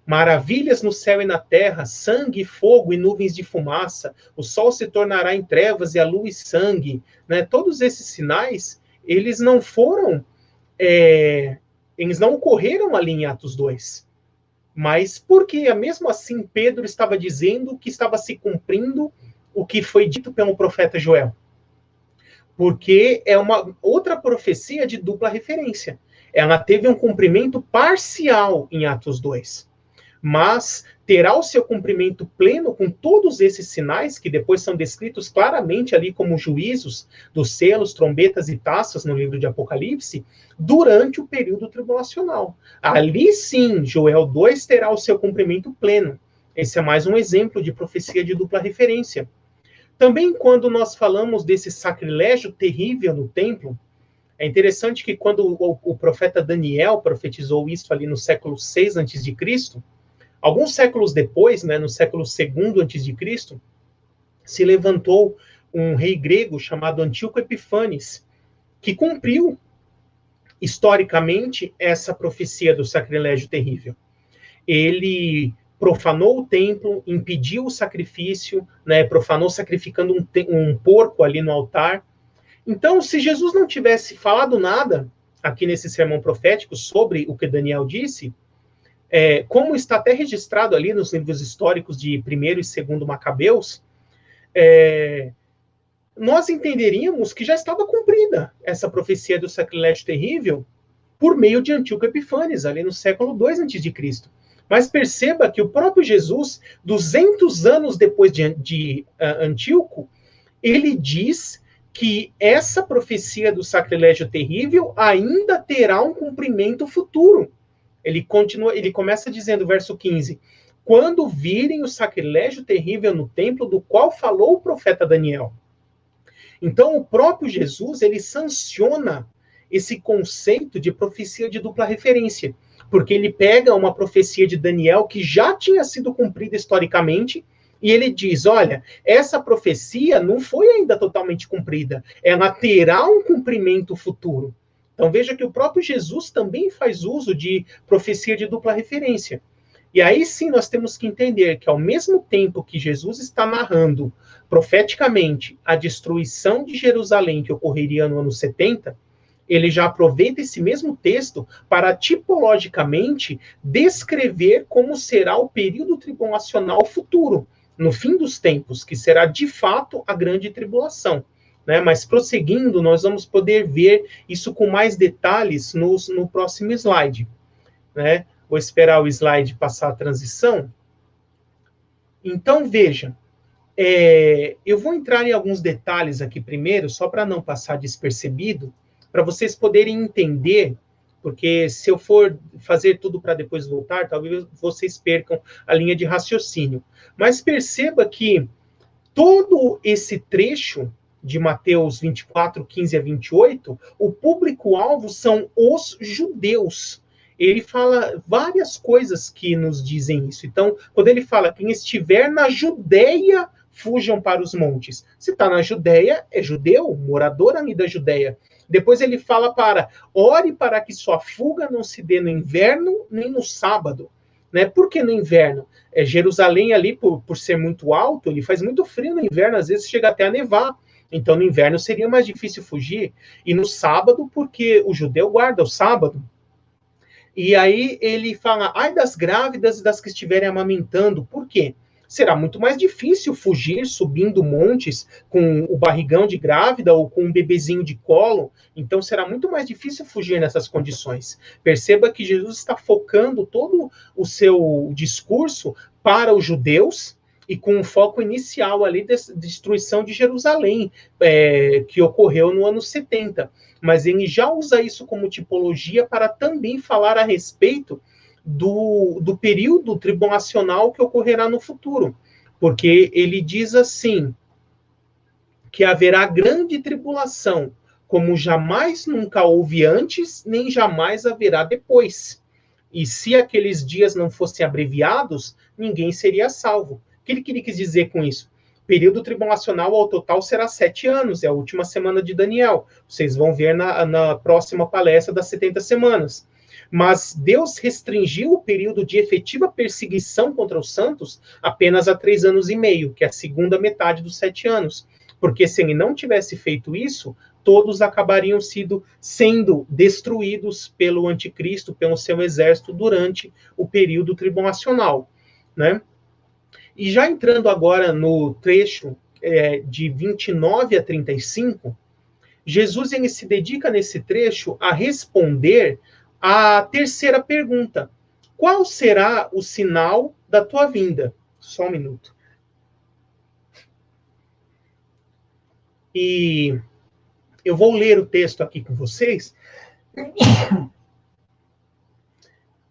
maravilhas no céu e na terra, sangue, fogo e nuvens de fumaça, o sol se tornará em trevas e a lua em sangue, né? Todos esses sinais, eles não foram, eles não ocorreram ali em Atos 2. Mas porque, mesmo assim, Pedro estava dizendo que estava se cumprindo o que foi dito pelo profeta Joel. Porque é uma outra profecia de dupla referência. Ela teve um cumprimento parcial em Atos 2. Mas terá o seu cumprimento pleno com todos esses sinais, que depois são descritos claramente ali como juízos dos selos, trombetas e taças no livro de Apocalipse, durante o período tribulacional. Ali sim, Joel 2 terá o seu cumprimento pleno. Esse é mais um exemplo de profecia de dupla referência. Também quando nós falamos desse sacrilégio terrível no templo, é interessante que quando o profeta Daniel profetizou isso ali no século 6 a.C., alguns séculos depois, né, no século II a.C., se levantou um rei grego chamado Antíoco Epifanes, que cumpriu historicamente essa profecia do sacrilégio terrível. Ele profanou o templo, impediu o sacrifício, né, profanou sacrificando um porco ali no altar. Então, se Jesus não tivesse falado nada aqui nesse sermão profético sobre o que Daniel disse, como está até registrado ali nos livros históricos de 1º e 2º Macabeus, nós entenderíamos que já estava cumprida essa profecia do sacrilégio terrível por meio de Antíoco Epifanes, ali no século II a.C. Mas perceba que o próprio Jesus, 200 anos depois de Antíoco, ele diz que essa profecia do sacrilégio terrível ainda terá um cumprimento futuro. Ele começa dizendo, verso 15, quando virem o sacrilégio terrível no templo do qual falou o profeta Daniel. Então, o próprio Jesus, ele sanciona esse conceito de profecia de dupla referência, porque ele pega uma profecia de Daniel que já tinha sido cumprida historicamente, e ele diz, olha, essa profecia não foi ainda totalmente cumprida, ela terá um cumprimento futuro. Então veja que o próprio Jesus também faz uso de profecia de dupla referência. E aí sim nós temos que entender que ao mesmo tempo que Jesus está narrando profeticamente a destruição de Jerusalém que ocorreria no ano 70, ele já aproveita esse mesmo texto para tipologicamente descrever como será o período tribulacional futuro, no fim dos tempos, que será de fato a grande tribulação. Né? Mas prosseguindo, nós vamos poder ver isso com mais detalhes no próximo slide. Né? Vou esperar o slide passar a transição. Então, veja, eu vou entrar em alguns detalhes aqui primeiro, só para não passar despercebido, para vocês poderem entender, porque se eu for fazer tudo para depois voltar, talvez vocês percam a linha de raciocínio. Mas perceba que todo esse trecho de Mateus 24, 15 a 28, o público-alvo são os judeus. Ele fala várias coisas que nos dizem isso. Então, quando ele fala, quem estiver na Judeia, fujam para os montes. Se está na Judeia, é judeu, morador ali da Judeia. Depois ele fala ore para que sua fuga não se dê no inverno, nem no sábado. Né? Por que no inverno? Jerusalém ali, por ser muito alto, ele faz muito frio no inverno, às vezes chega até a nevar. Então, no inverno seria mais difícil fugir. E no sábado, porque o judeu guarda o sábado. E aí ele fala, ai das grávidas e das que estiverem amamentando. Por quê? Será muito mais difícil fugir subindo montes com o barrigão de grávida ou com um bebezinho de colo. Então, será muito mais difícil fugir nessas condições. Perceba que Jesus está focando todo o seu discurso para os judeus e com um foco inicial ali da destruição de Jerusalém, que ocorreu no ano 70. Mas ele já usa isso como tipologia para também falar a respeito do período tribulacional que ocorrerá no futuro. Porque ele diz assim, que haverá grande tribulação, como jamais nunca houve antes, nem jamais haverá depois. E se aqueles dias não fossem abreviados, ninguém seria salvo. O que ele quis dizer com isso? Período tribulacional ao total será 7 anos, é a última semana de Daniel. Vocês vão ver na próxima palestra das 70 semanas. Mas Deus restringiu o período de efetiva perseguição contra os santos apenas a 3 anos e meio, que é a segunda metade dos 7 anos. Porque se ele não tivesse feito isso, todos acabariam sendo destruídos pelo anticristo, pelo seu exército, durante o período tribulacional. Né? E já entrando agora no trecho de 29 a 35, Jesus ele se dedica nesse trecho a responder a terceira pergunta. Qual será o sinal da tua vinda? Só um minuto. E eu vou ler o texto aqui com vocês.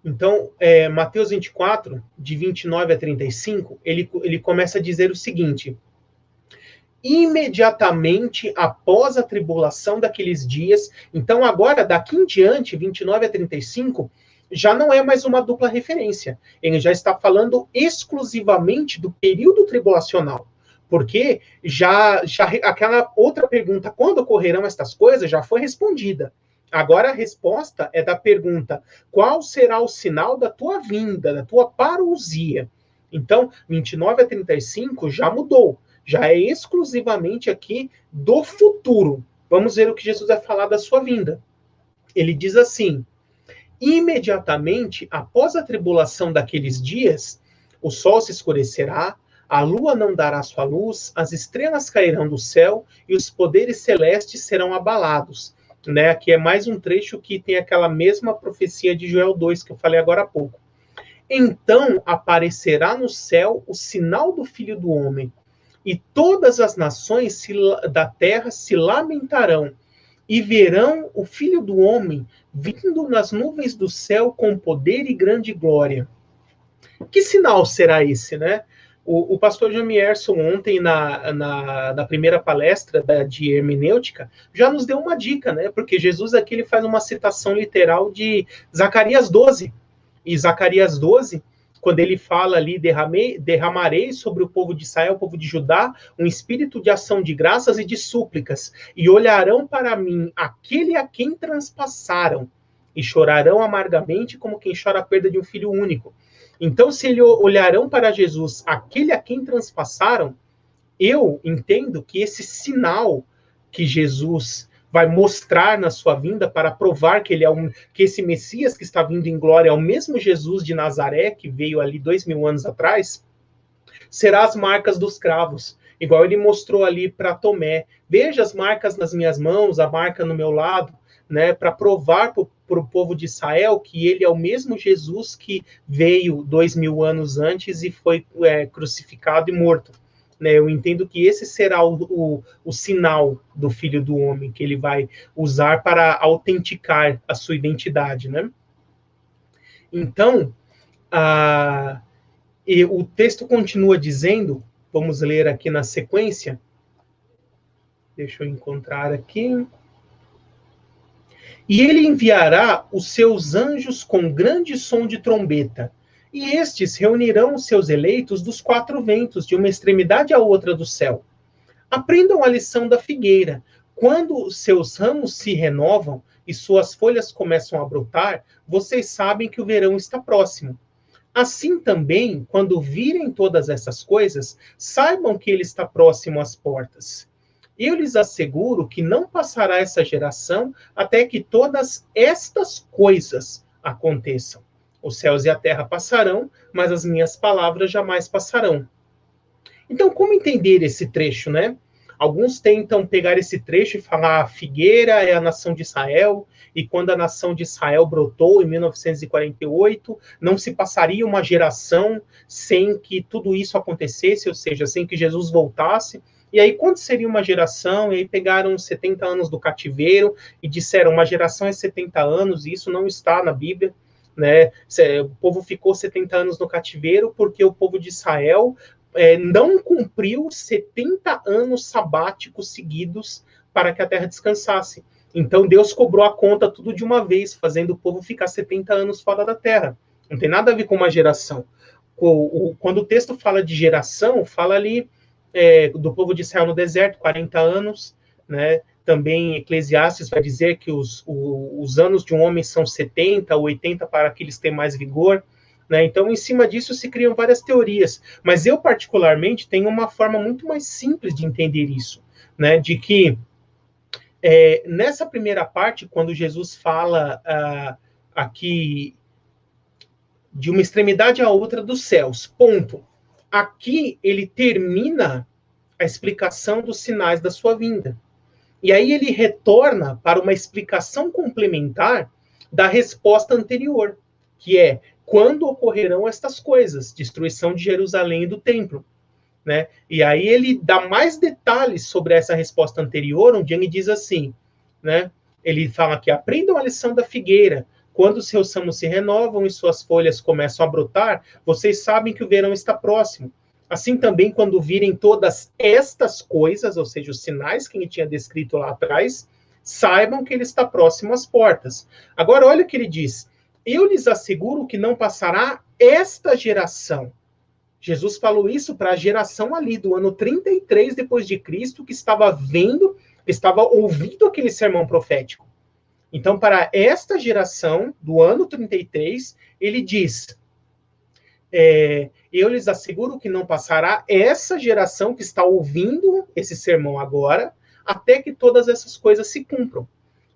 Então, Mateus 24, de 29 a 35, ele começa a dizer o seguinte: imediatamente após a tribulação daqueles dias, então agora, daqui em diante, 29 a 35, já não é mais uma dupla referência. Ele já está falando exclusivamente do período tribulacional. Porque já aquela outra pergunta, quando ocorrerão estas coisas, já foi respondida. Agora a resposta é da pergunta, qual será o sinal da tua vinda, da tua parousia? Então, 29 a 35 já mudou. Já é exclusivamente aqui do futuro. Vamos ver o que Jesus vai falar da sua vinda. Ele diz assim: imediatamente após a tribulação daqueles dias, o sol se escurecerá, a lua não dará sua luz, as estrelas cairão do céu e os poderes celestes serão abalados. Né? Aqui é mais um trecho que tem aquela mesma profecia de Joel 2 que eu falei agora há pouco. Então aparecerá no céu o sinal do Filho do Homem, e todas as nações da terra se lamentarão, e verão o Filho do Homem vindo nas nuvens do céu com poder e grande glória. Que sinal será esse, né? O pastor Jamierson, ontem, na primeira palestra de hermenêutica, já nos deu uma dica, né? Porque Jesus aqui ele faz uma citação literal de Zacarias 12. E Zacarias 12, quando ele fala ali, derramarei sobre o povo de Israel, o povo de Judá, um espírito de ação de graças e de súplicas, e olharão para mim aquele a quem transpassaram, e chorarão amargamente como quem chora a perda de um filho único. Então, se eles olharão para Jesus, aquele a quem transpassaram, eu entendo que esse sinal que Jesus vai mostrar na sua vinda para provar que ele que esse Messias que está vindo em glória é o mesmo Jesus de Nazaré que veio ali 2000 anos atrás, será as marcas dos cravos. Igual ele mostrou ali para Tomé. Veja as marcas nas minhas mãos, a marca no meu lado, né, para provar para o povo de Israel que ele é o mesmo Jesus que veio 2000 anos antes e foi crucificado e morto. Né, eu entendo que esse será o sinal do Filho do Homem, que ele vai usar para autenticar a sua identidade. Né? Então, e o texto continua dizendo, vamos ler aqui na sequência, deixa eu encontrar aqui. E ele enviará os seus anjos com grande som de trombeta, e estes reunirão os seus eleitos dos quatro ventos, de uma extremidade à outra do céu. Aprendam a lição da figueira. Quando os seus ramos se renovam e suas folhas começam a brotar, vocês sabem que o verão está próximo. Assim também, quando virem todas essas coisas, saibam que ele está próximo às portas. Eu lhes asseguro que não passará essa geração até que todas estas coisas aconteçam. Os céus e a terra passarão, mas as minhas palavras jamais passarão. Então, como entender esse trecho, né? Alguns tentam pegar esse trecho e falar a figueira é a nação de Israel, e quando a nação de Israel brotou em 1948, não se passaria uma geração sem que tudo isso acontecesse, ou seja, sem que Jesus voltasse. E aí, quando seria uma geração? E aí pegaram 70 anos do cativeiro e disseram, uma geração é 70 anos, e isso não está na Bíblia. Né? O povo ficou 70 anos no cativeiro porque o povo de Israel não cumpriu 70 anos sabáticos seguidos para que a terra descansasse. Então Deus cobrou a conta tudo de uma vez, fazendo o povo ficar 70 anos fora da terra. Não tem nada a ver com uma geração. Quando o texto fala de geração, fala ali do povo de Israel no deserto, 40 anos, né? Também Eclesiastes vai dizer que os anos de um homem são 70, 80 para que eles tenham mais vigor. Né? Então, em cima disso, se criam várias teorias. Mas eu, particularmente, tenho uma forma muito mais simples de entender isso. Né? De que, nessa primeira parte, quando Jesus fala aqui de uma extremidade à outra dos céus, ponto. Aqui ele termina a explicação dos sinais da sua vinda. E aí ele retorna para uma explicação complementar da resposta anterior, que é quando ocorrerão estas coisas, destruição de Jerusalém e do templo. Né? E aí ele dá mais detalhes sobre essa resposta anterior, onde ele diz assim, né? Ele fala que aprendam a lição da figueira, quando seus ramos se renovam e suas folhas começam a brotar, vocês sabem que o verão está próximo. Assim também, quando virem todas estas coisas, ou seja, os sinais que ele tinha descrito lá atrás, saibam que ele está próximo às portas. Agora, olha o que ele diz. Eu lhes asseguro que não passará esta geração. Jesus falou isso para a geração ali do ano 33 depois de Cristo, que estava ouvindo aquele sermão profético. Então, para esta geração do ano 33, ele diz... eu lhes asseguro que não passará essa geração que está ouvindo esse sermão agora, até que todas essas coisas se cumpram.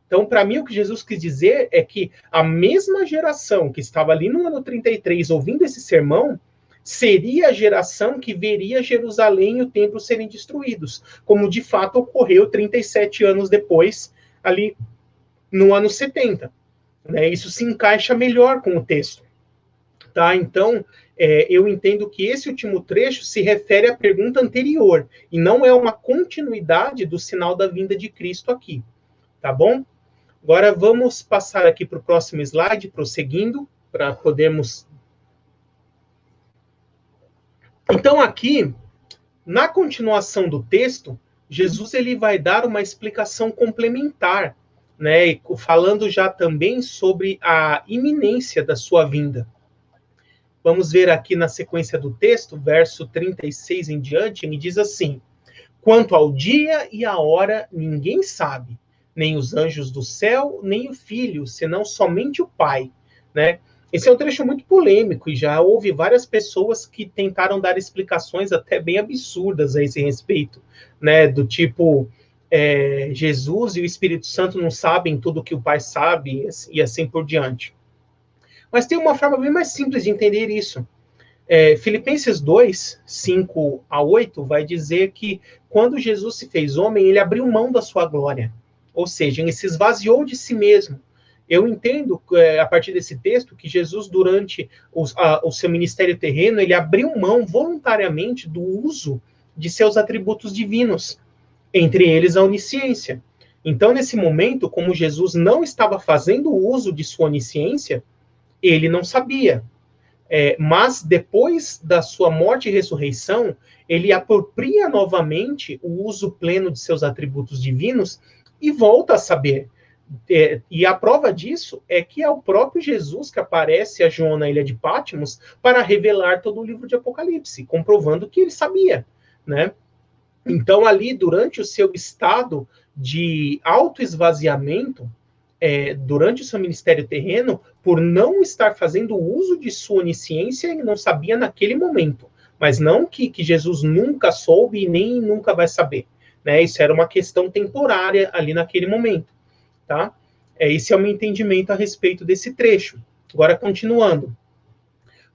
Então, para mim, o que Jesus quis dizer é que a mesma geração que estava ali no ano 33 ouvindo esse sermão, seria a geração que veria Jerusalém e o templo serem destruídos, como de fato ocorreu 37 anos depois, ali no ano 70. Né? Isso se encaixa melhor com o texto. Tá? Então, eu entendo que esse último trecho se refere à pergunta anterior, e não é uma continuidade do sinal da vinda de Cristo aqui. Tá bom? Agora vamos passar aqui para o próximo slide, prosseguindo, para podermos... Então, aqui, na continuação do texto, Jesus ele vai dar uma explicação complementar, né? Falando já também sobre a iminência da sua vinda. Vamos ver aqui na sequência do texto, verso 36 em diante, ele diz assim: quanto ao dia e a hora, ninguém sabe, nem os anjos do céu, nem o Filho, senão somente o Pai. Né? Esse é um trecho muito polêmico, e já houve várias pessoas que tentaram dar explicações até bem absurdas a esse respeito, né? Do tipo, Jesus e o Espírito Santo não sabem tudo que o Pai sabe, e assim por diante. Mas tem uma forma bem mais simples de entender isso. Filipenses 2, 5 a 8, vai dizer que quando Jesus se fez homem, ele abriu mão da sua glória. Ou seja, ele se esvaziou de si mesmo. Eu entendo, a partir desse texto, que Jesus, durante o seu ministério terreno, ele abriu mão voluntariamente do uso de seus atributos divinos, entre eles a onisciência. Então, nesse momento, como Jesus não estava fazendo uso de sua onisciência, ele não sabia. Mas depois da sua morte e ressurreição, ele apropria novamente o uso pleno de seus atributos divinos e volta a saber. E a prova disso é que é o próprio Jesus que aparece a João na ilha de Patmos para revelar todo o livro de Apocalipse, comprovando que ele sabia, né? Então, ali, durante o seu estado de autoesvaziamento, durante o seu ministério terreno, por não estar fazendo uso de sua onisciência, ele não sabia naquele momento. Mas não que Jesus nunca soube e nem nunca vai saber, né? Isso era uma questão temporária ali naquele momento, tá? Esse é o meu entendimento a respeito desse trecho. Agora, continuando.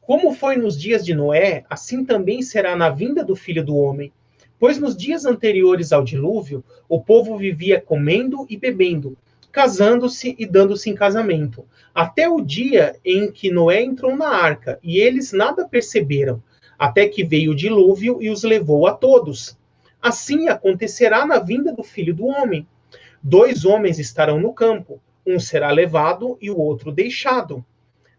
Como foi nos dias de Noé, assim também será na vinda do Filho do Homem. Pois nos dias anteriores ao dilúvio, o povo vivia comendo e bebendo, casando-se e dando-se em casamento, até o dia em que Noé entrou na arca, e eles nada perceberam, até que veio o dilúvio e os levou a todos. Assim acontecerá na vinda do Filho do Homem. 2 homens estarão no campo, um será levado e o outro deixado.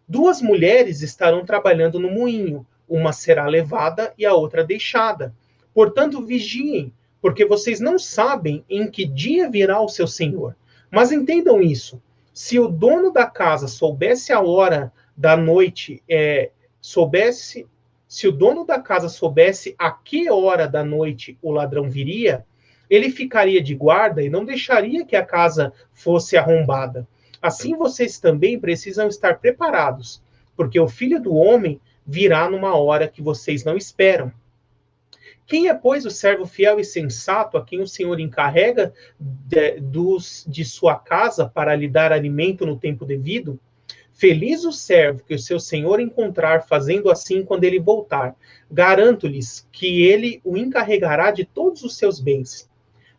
2 mulheres estarão trabalhando no moinho, uma será levada e a outra deixada. Portanto, vigiem, porque vocês não sabem em que dia virá o seu Senhor. Mas entendam isso, se o dono da casa soubesse a hora da noite, se o dono da casa soubesse a que hora da noite o ladrão viria, ele ficaria de guarda e não deixaria que a casa fosse arrombada. Assim vocês também precisam estar preparados, porque o Filho do Homem virá numa hora que vocês não esperam. Quem é, pois, o servo fiel e sensato a quem o Senhor encarrega de sua casa para lhe dar alimento no tempo devido? Feliz o servo que o seu senhor encontrar fazendo assim quando ele voltar. Garanto-lhes que ele o encarregará de todos os seus bens.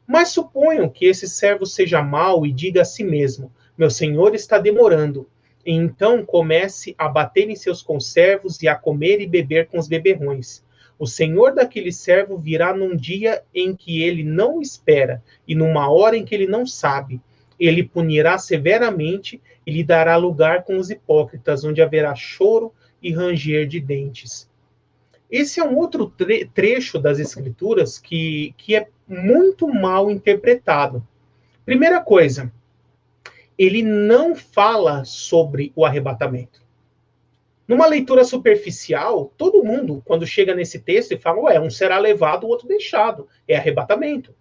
Mas suponham que esse servo seja mau e diga a si mesmo: meu senhor está demorando. E então comece a bater em seus conservos e a comer e beber com os beberrões. O senhor daquele servo virá num dia em que ele não espera e numa hora em que ele não sabe. Ele punirá severamente e lhe dará lugar com os hipócritas, onde haverá choro e ranger de dentes. Esse é um outro trecho das Escrituras que é muito mal interpretado. Primeira coisa, ele não fala sobre o arrebatamento. Numa leitura superficial, todo mundo, quando chega nesse texto, fala, um será levado, o outro deixado. É arrebatamento.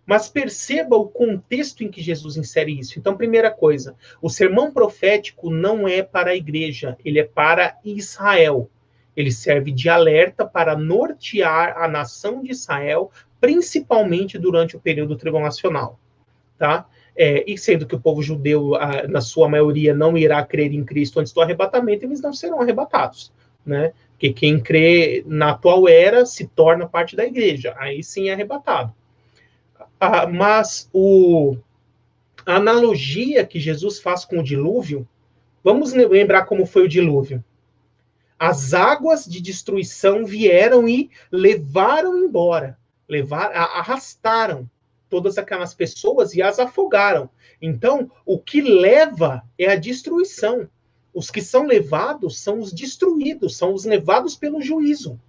Mas perceba o contexto em que Jesus insere isso. Então, primeira coisa, o sermão profético não é para a igreja, ele é para Israel. Ele serve de alerta para nortear a nação de Israel, principalmente durante o período tribulacional, tá? E sendo que o povo judeu, na sua maioria, não irá crer em Cristo antes do arrebatamento, eles não serão arrebatados, né? Porque quem crê na atual era se torna parte da igreja, aí sim é arrebatado. Mas a analogia que Jesus faz com o dilúvio, vamos lembrar como foi o dilúvio. As águas de destruição vieram e levaram embora, arrastaram todas aquelas pessoas e as afogaram. Então, o que leva é a destruição. Os que são levados são os destruídos, são os levados pelo juízo.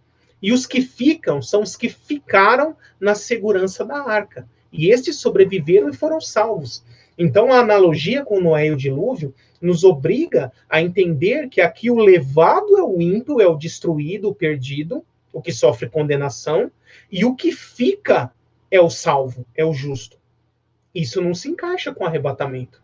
E os que ficam são os que ficaram na segurança da arca. E estes sobreviveram e foram salvos. Então, a analogia com Noé e o dilúvio nos obriga a entender que aqui o levado é o ímpio, é o destruído, o perdido, o que sofre condenação, e o que fica é o salvo, é o justo. Isso não se encaixa com o arrebatamento.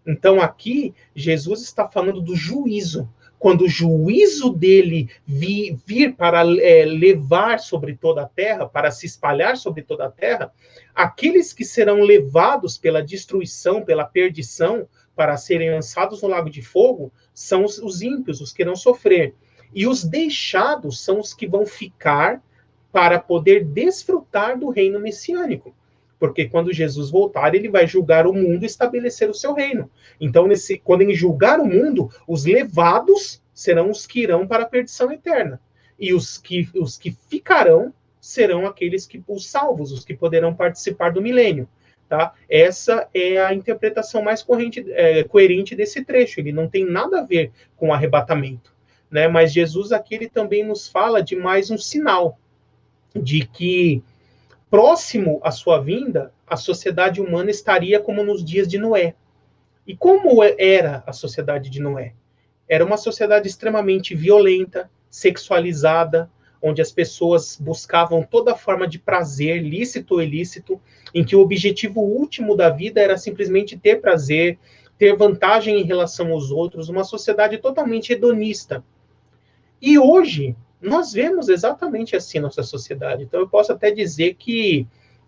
Então, aqui, Jesus está falando do juízo. Quando o juízo dele vir para levar sobre toda a terra, para se espalhar sobre toda a terra, aqueles que serão levados pela destruição, pela perdição, para serem lançados no lago de fogo, são os ímpios, os que irão sofrer. E os deixados são os que vão ficar para poder desfrutar do reino messiânico. Porque quando Jesus voltar, ele vai julgar o mundo e estabelecer o seu reino. Então, quando ele julgar o mundo, os levados serão os que irão para a perdição eterna. E os que ficarão serão aqueles os salvos, os que poderão participar do milênio. Tá? Essa é a interpretação mais coerente desse trecho. Ele não tem nada a ver com arrebatamento. Né? Mas Jesus aqui ele também nos fala de mais um sinal de que próximo à sua vinda, a sociedade humana estaria como nos dias de Noé. E como era a sociedade de Noé? Era uma sociedade extremamente violenta, sexualizada, onde as pessoas buscavam toda forma de prazer, lícito ou ilícito, em que o objetivo último da vida era simplesmente ter prazer, ter vantagem em relação aos outros, uma sociedade totalmente hedonista. E hoje, nós vemos exatamente assim nossa sociedade. Então, eu posso até dizer que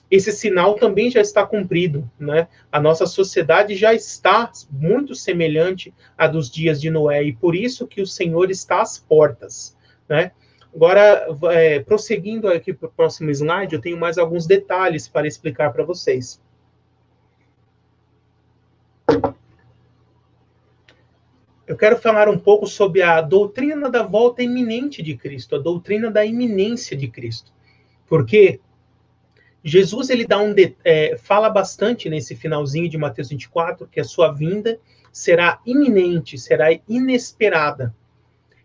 esse sinal também já está cumprido, né? A nossa sociedade já está muito semelhante à dos dias de Noé, e por isso que o Senhor está às portas, né? Agora, prosseguindo aqui para o próximo slide, eu tenho mais alguns detalhes para explicar para vocês. Eu quero falar um pouco sobre a doutrina da volta iminente de Cristo, a doutrina da iminência de Cristo. Porque Jesus ele fala bastante nesse finalzinho de Mateus 24 que a sua vinda será iminente, será inesperada.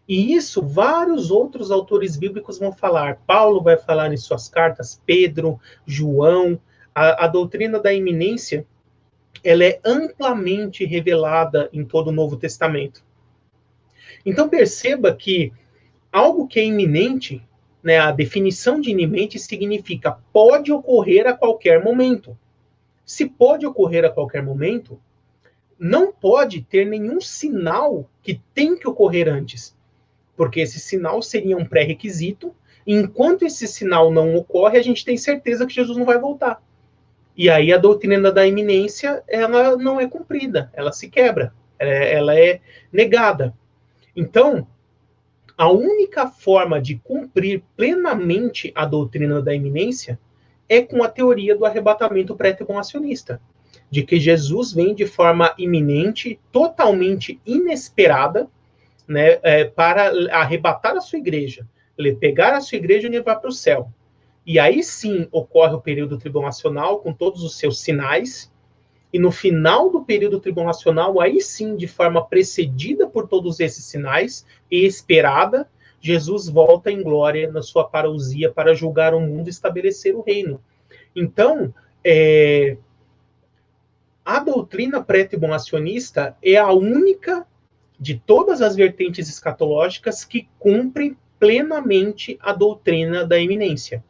E isso vários outros autores bíblicos vão falar. Paulo vai falar em suas cartas, Pedro, João. A doutrina da iminência ela é amplamente revelada em todo o Novo Testamento. Então perceba que algo que é iminente, né, a definição de iminente significa pode ocorrer a qualquer momento. Se pode ocorrer a qualquer momento, não pode ter nenhum sinal que tem que ocorrer antes, porque esse sinal seria um pré-requisito, e enquanto esse sinal não ocorre, a gente tem certeza que Jesus não vai voltar. E aí a doutrina da iminência, ela não é cumprida, ela se quebra, ela é negada. Então, a única forma de cumprir plenamente a doutrina da iminência é com a teoria do arrebatamento pré-tribulacionista, de que Jesus vem de forma iminente, totalmente inesperada, né, para arrebatar a sua igreja, pegar a sua igreja e levar para o céu. E aí sim ocorre o período tribulacional com todos os seus sinais, e no final do período tribulacional, aí sim, de forma precedida por todos esses sinais e esperada, Jesus volta em glória na sua parousia para julgar o mundo e estabelecer o reino. Então, a doutrina pré-tribulacionista é a única de todas as vertentes escatológicas que cumpre plenamente a doutrina da iminência.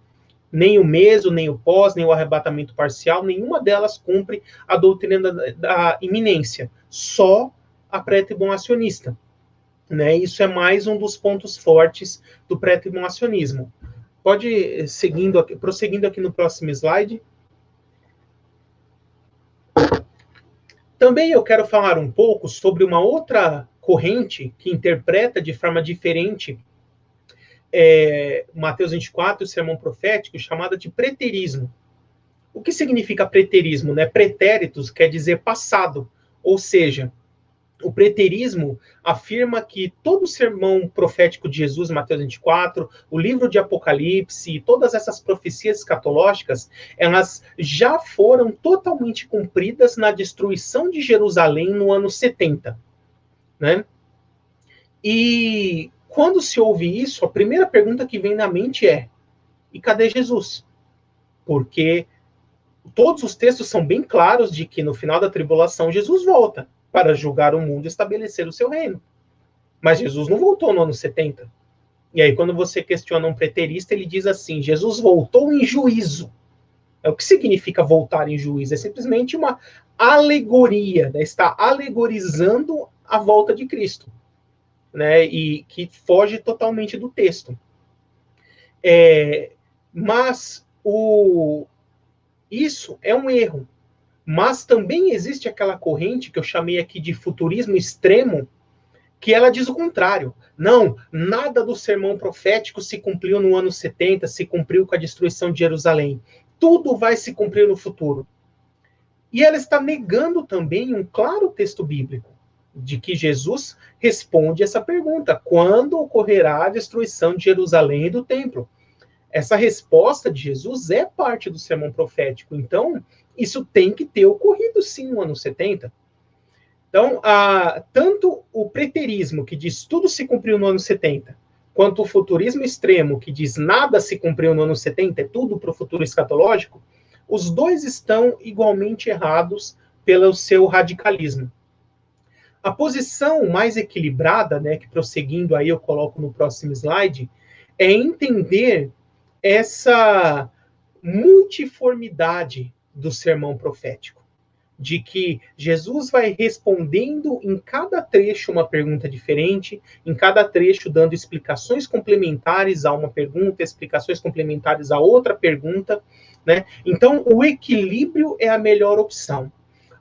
Nem o meso, nem o pós, nem o arrebatamento parcial, nenhuma delas cumpre a doutrina da iminência. Só a pré-tribulacionista. Né? Isso é mais um dos pontos fortes do pré-tribulacionismo. Pode, prosseguindo aqui no próximo slide. Também eu quero falar um pouco sobre uma outra corrente que interpreta de forma diferente Mateus 24, o sermão profético, chamada de preterismo. O que significa preterismo? Né? Pretéritos quer dizer passado, ou seja, o preterismo afirma que todo o sermão profético de Jesus, Mateus 24, o livro de Apocalipse e todas essas profecias escatológicas, elas já foram totalmente cumpridas na destruição de Jerusalém no ano 70. Né? E quando se ouve isso, a primeira pergunta que vem na mente é: e cadê Jesus? Porque todos os textos são bem claros de que no final da tribulação Jesus volta para julgar o mundo e estabelecer o seu reino. Mas Jesus não voltou no ano 70. E aí quando você questiona um preterista, ele diz assim: Jesus voltou em juízo. O que significa voltar em juízo? É simplesmente uma alegoria, né? Está alegorizando a volta de Cristo. Né, e que foge totalmente do texto. Mas isso é um erro. Mas também existe aquela corrente que eu chamei aqui de futurismo extremo, que ela diz o contrário. Não, nada do sermão profético se cumpriu no ano 70, se cumpriu com a destruição de Jerusalém. Tudo vai se cumprir no futuro. E ela está negando também um claro texto bíblico, de que Jesus responde essa pergunta: quando ocorrerá a destruição de Jerusalém e do templo? Essa resposta de Jesus é parte do sermão profético. Então, isso tem que ter ocorrido sim no ano 70. Então, tanto o preterismo, que diz tudo se cumpriu no ano 70, quanto o futurismo extremo, que diz nada se cumpriu no ano 70, é tudo para o futuro escatológico, os dois estão igualmente errados pelo seu radicalismo. A posição mais equilibrada, né, que prosseguindo aí eu coloco no próximo slide, é entender essa multiformidade do sermão profético, de que Jesus vai respondendo em cada trecho uma pergunta diferente, em cada trecho dando explicações complementares a uma pergunta, explicações complementares a outra pergunta, né? Então, o equilíbrio é a melhor opção.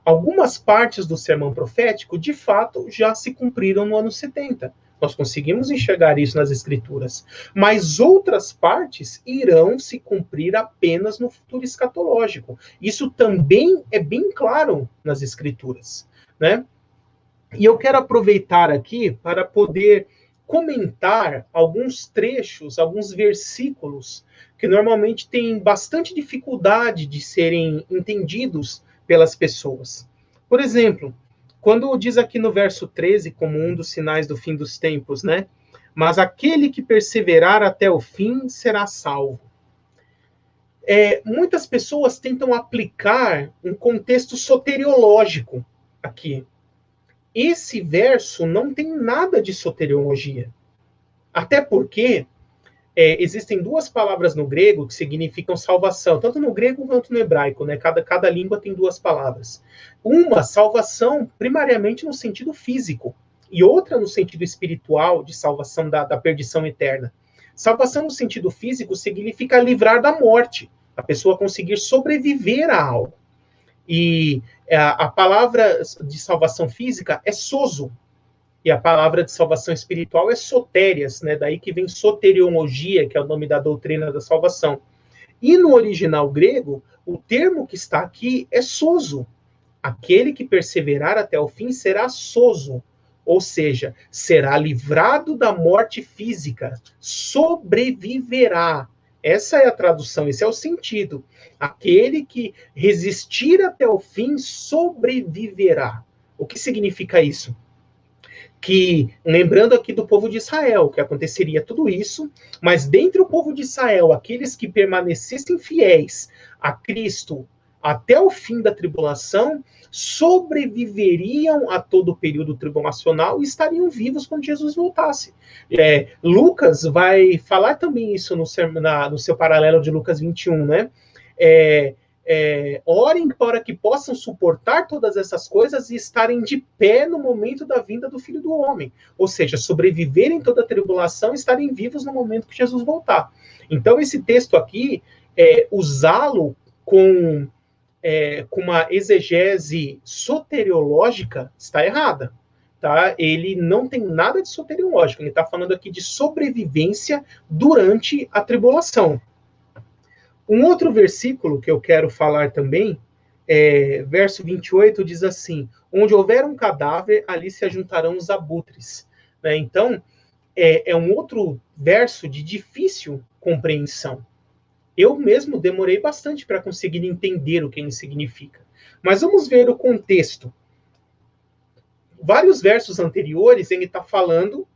Algumas partes do sermão profético, de fato, já se cumpriram no ano 70. Nós conseguimos enxergar isso nas Escrituras. Mas outras partes irão se cumprir apenas no futuro escatológico. Isso também é bem claro nas Escrituras, né? E eu quero aproveitar aqui para poder comentar alguns trechos, alguns versículos que normalmente têm bastante dificuldade de serem entendidos pelas pessoas. Por exemplo, quando diz aqui no verso 13, como um dos sinais do fim dos tempos, né? Mas aquele que perseverar até o fim será salvo. Muitas pessoas tentam aplicar um contexto soteriológico aqui. Esse verso não tem nada de soteriologia. Até porque existem duas palavras no grego que significam salvação, tanto no grego quanto no hebraico, né? Cada língua tem duas palavras. Uma, salvação, primariamente no sentido físico, e outra no sentido espiritual, de salvação da perdição eterna. Salvação no sentido físico significa livrar da morte, a pessoa conseguir sobreviver a algo. E a palavra de salvação física é sozo, e a palavra de salvação espiritual é sotérias, né? Daí que vem soteriologia, que é o nome da doutrina da salvação. E no original grego, o termo que está aqui é sozo. Aquele que perseverar até o fim será sozo, ou seja, será livrado da morte física, sobreviverá. Essa é a tradução, esse é o sentido. Aquele que resistir até o fim sobreviverá. O que significa isso? Que, lembrando aqui do povo de Israel, que aconteceria tudo isso, mas dentre o povo de Israel, aqueles que permanecessem fiéis a Cristo até o fim da tribulação, sobreviveriam a todo o período tribulacional e estariam vivos quando Jesus voltasse. Lucas vai falar também isso no seu paralelo de Lucas 21, né? Orem para que possam suportar todas essas coisas e estarem de pé no momento da vinda do Filho do Homem. Ou seja, sobreviverem toda a tribulação e estarem vivos no momento que Jesus voltar. Então, esse texto aqui, usá-lo com uma exegese soteriológica está errada. Tá? Ele não tem nada de soteriológico. Ele está falando aqui de sobrevivência durante a tribulação. Um outro versículo que eu quero falar também, verso 28, diz assim: onde houver um cadáver, ali se ajuntarão os abutres. Né? Então, é um outro verso de difícil compreensão. Eu mesmo demorei bastante para conseguir entender o que ele significa. Mas vamos ver o contexto. Vários versos anteriores, ele está falando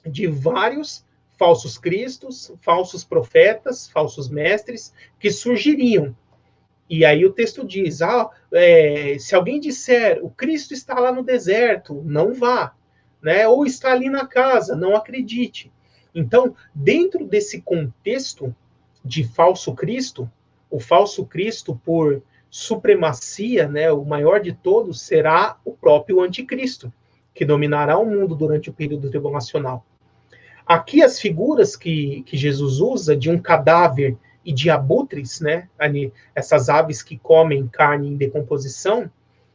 de vários falsos cristos, falsos profetas, falsos mestres, que surgiriam. E aí o texto diz, se alguém disser, o Cristo está lá no deserto, não vá. Né? Ou está ali na casa, não acredite. Então, dentro desse contexto de falso Cristo, o falso Cristo, por supremacia, né, o maior de todos, será o próprio anticristo, que dominará o mundo durante o período tribulacional. Aqui as figuras que Jesus usa de um cadáver e de abutres, né, essas aves que comem carne em decomposição,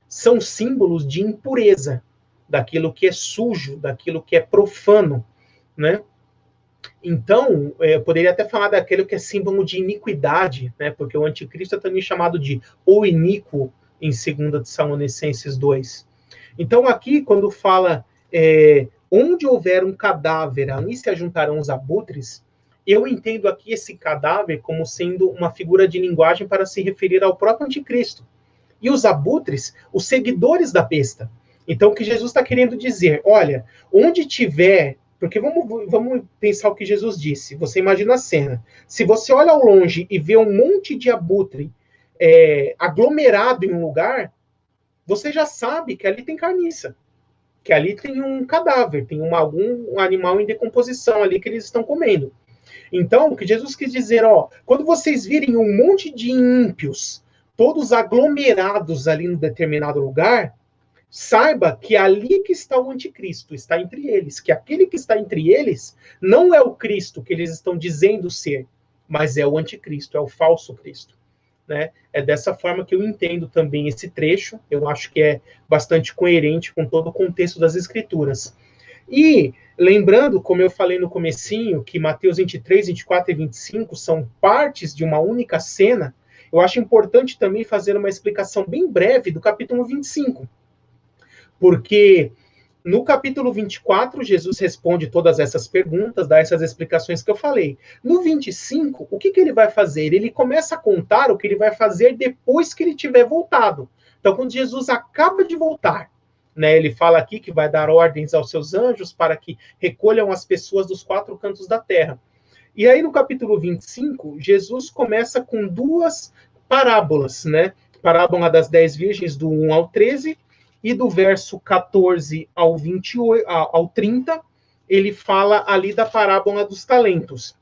são símbolos de impureza. daquilo que é sujo, daquilo que é profano, né? Então, eu poderia até falar daquilo que é símbolo de iniquidade, né? Porque o anticristo é também chamado de o iníquo em 2 Tessalonicenses 2. Então, aqui, quando fala onde houver um cadáver, ali se ajuntarão os abutres, eu entendo aqui esse cadáver como sendo uma figura de linguagem para se referir ao próprio anticristo. E os abutres, os seguidores da besta. Então, o que Jesus está querendo dizer? Olha, onde tiver. Porque vamos pensar o que Jesus disse. Você imagina a cena. Se você olha ao longe e vê um monte de abutre aglomerado em um lugar, você já sabe que ali tem carniça. Que ali tem um cadáver, tem algum animal em decomposição ali que eles estão comendo. Então, o que Jesus quis dizer, quando vocês virem um monte de ímpios, todos aglomerados ali em determinado lugar, saiba que ali que está o anticristo, está entre eles, que aquele que está entre eles não é o Cristo que eles estão dizendo ser, mas é o anticristo, é o falso Cristo. Né? É dessa forma que eu entendo também esse trecho, eu acho que é bastante coerente com todo o contexto das Escrituras. E lembrando, como eu falei no comecinho, que Mateus 23, 24 e 25 são partes de uma única cena, eu acho importante também fazer uma explicação bem breve do capítulo 25. Porque no capítulo 24, Jesus responde todas essas perguntas, dá essas explicações que eu falei. No 25, o que ele vai fazer? Ele começa a contar o que ele vai fazer depois que ele tiver voltado. Então, quando Jesus acaba de voltar, né, ele fala aqui que vai dar ordens aos seus anjos para que recolham as pessoas dos 4 cantos da terra. E aí, no capítulo 25, Jesus começa com 2 parábolas, né? Parábola das 10 virgens, do 1 ao 13, e do verso 14 ao 28, ao 30, ele fala ali da parábola dos talentos.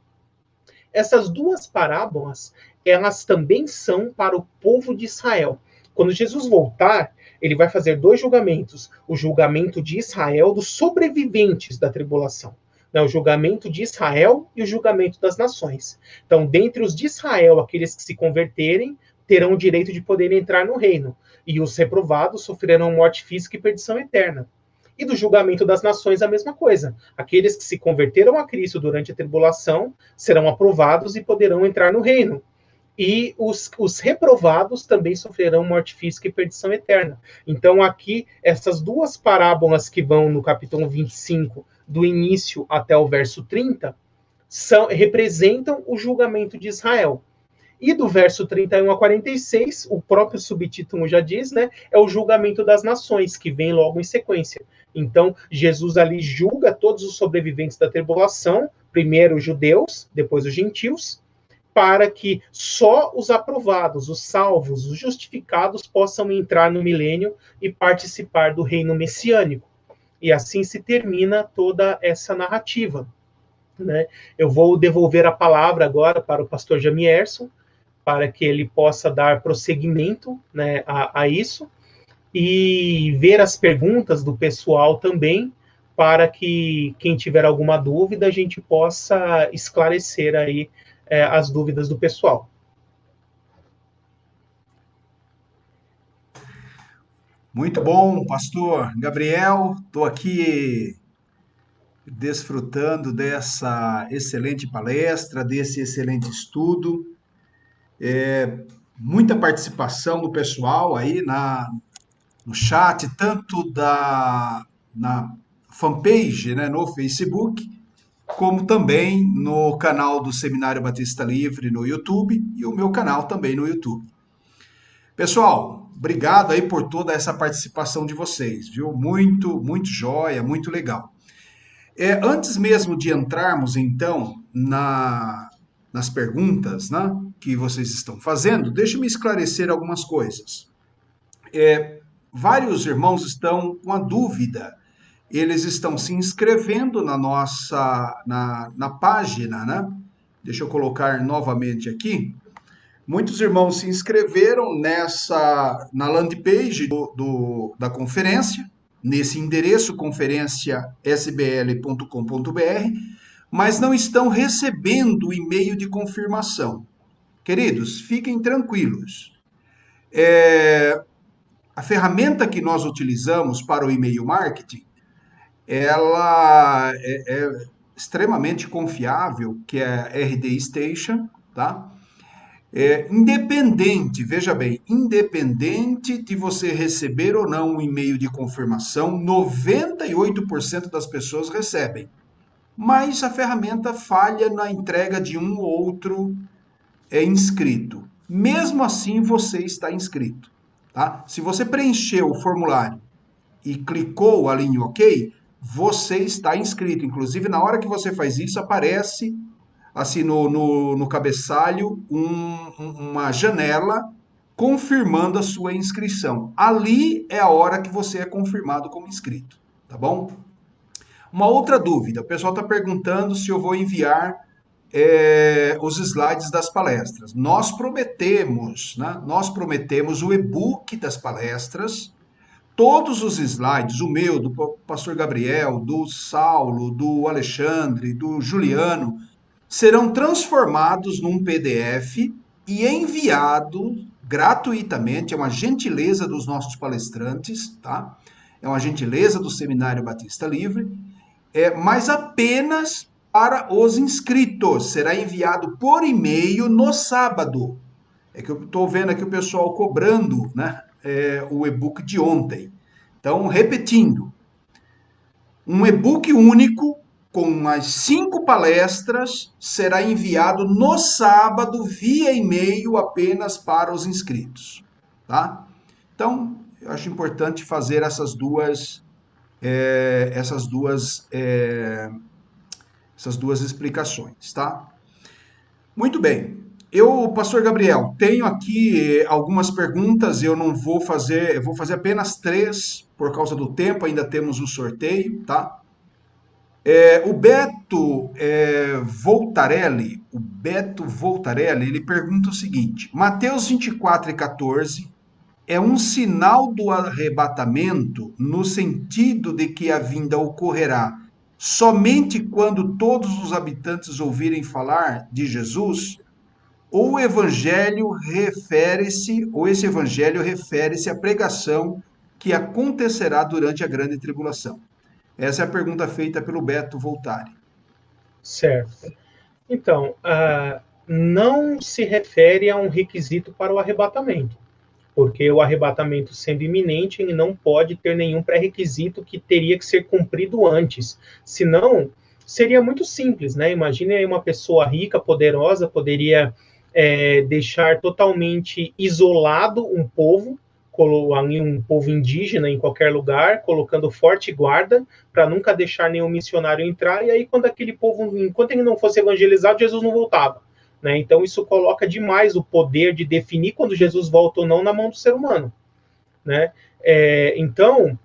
Essas 2 parábolas, elas também são para o povo de Israel. Quando Jesus voltar, ele vai fazer 2 julgamentos. O julgamento de Israel dos sobreviventes da tribulação. Né? O julgamento de Israel e o julgamento das nações. Então, dentre os de Israel, aqueles que se converterem, terão o direito de poder entrar no reino. E os reprovados sofrerão morte física e perdição eterna. E do julgamento das nações, a mesma coisa. Aqueles que se converteram a Cristo durante a tribulação serão aprovados e poderão entrar no reino. E os reprovados também sofrerão morte física e perdição eterna. Então, aqui, essas 2 parábolas que vão no capítulo 25, do início até o verso 30, representam o julgamento de Israel. E do verso 31 a 46, o próprio subtítulo já diz, né? É o julgamento das nações, que vem logo em sequência. Então, Jesus ali julga todos os sobreviventes da tribulação, primeiro os judeus, depois os gentios, para que só os aprovados, os salvos, os justificados possam entrar no milênio e participar do reino messiânico. E assim se termina toda essa narrativa. Né? Eu vou devolver a palavra agora para o pastor Jamierson, para que ele possa dar prosseguimento, né, a isso, e ver as perguntas do pessoal também, para que quem tiver alguma dúvida, a gente possa esclarecer aí as dúvidas do pessoal. Muito bom, pastor Gabriel. Estou aqui desfrutando dessa excelente palestra, desse excelente estudo. Muita participação do pessoal aí no chat, tanto na fanpage, né, no Facebook, como também no canal do Seminário Batista Livre no YouTube e o meu canal também no YouTube. Pessoal, obrigado aí por toda essa participação de vocês, viu? Muito, muito joia, muito legal. Antes mesmo de entrarmos, então, nas perguntas, né, que vocês estão fazendo, deixe-me esclarecer algumas coisas. Vários irmãos estão com a dúvida. Eles estão se inscrevendo na página, né? Deixa eu colocar novamente aqui. Muitos irmãos se inscreveram na landing page da conferência, nesse endereço conferenciasbl.com.br, mas não estão recebendo o e-mail de confirmação. Queridos, fiquem tranquilos. a ferramenta que nós utilizamos para o e-mail marketing, ela é extremamente confiável, que é a RD Station, tá? Independente, veja bem, independente de você receber ou não um e-mail de confirmação, 98% das pessoas recebem. Mas a ferramenta falha na entrega de um ou outro inscrito. Mesmo assim, você está inscrito. Tá? Se você preencheu o formulário e clicou ali em OK, você está inscrito. Inclusive, na hora que você faz isso, aparece assim no cabeçalho uma janela confirmando a sua inscrição. Ali é a hora que você é confirmado como inscrito, tá bom? Uma outra dúvida, o pessoal está perguntando se eu vou enviar os slides das palestras. Nós prometemos, né? Nós prometemos o e-book das palestras, todos os slides, o meu, do pastor Gabriel, do Saulo, do Alexandre, do Juliano, serão transformados num PDF e enviados gratuitamente, é uma gentileza dos nossos palestrantes, tá? É uma gentileza do Seminário Batista Livre, mas apenas para os inscritos. Será enviado por e-mail no sábado. É que eu estou vendo aqui o pessoal cobrando, né, o e-book de ontem. Então, repetindo, um e-book único com as 5 palestras será enviado no sábado via e-mail apenas para os inscritos, tá? Então, eu acho importante fazer essas duas explicações, tá? Muito bem. Pastor Gabriel, tenho aqui algumas perguntas, eu não vou fazer, eu vou fazer apenas 3 por causa do tempo, ainda temos o sorteio, tá? O Beto Voltarelli, ele pergunta o seguinte: Mateus 24:14 é um sinal do arrebatamento no sentido de que a vinda ocorrerá somente quando todos os habitantes ouvirem falar de Jesus? Ou esse evangelho refere-se à pregação que acontecerá durante a grande tribulação? Essa é a pergunta feita pelo Beto Voltari. Certo. Então, não se refere a um requisito para o arrebatamento, porque o arrebatamento sendo iminente, ele não pode ter nenhum pré-requisito que teria que ser cumprido antes. Senão, seria muito simples, né? Imagine aí uma pessoa rica, poderosa, poderia deixar totalmente isolado um povo indígena em qualquer lugar, colocando forte guarda para nunca deixar nenhum missionário entrar, e aí quando aquele povo, enquanto ele não fosse evangelizado, Jesus não voltava. Né? Então isso coloca demais o poder de definir quando Jesus volta ou não na mão do ser humano. Né? Então,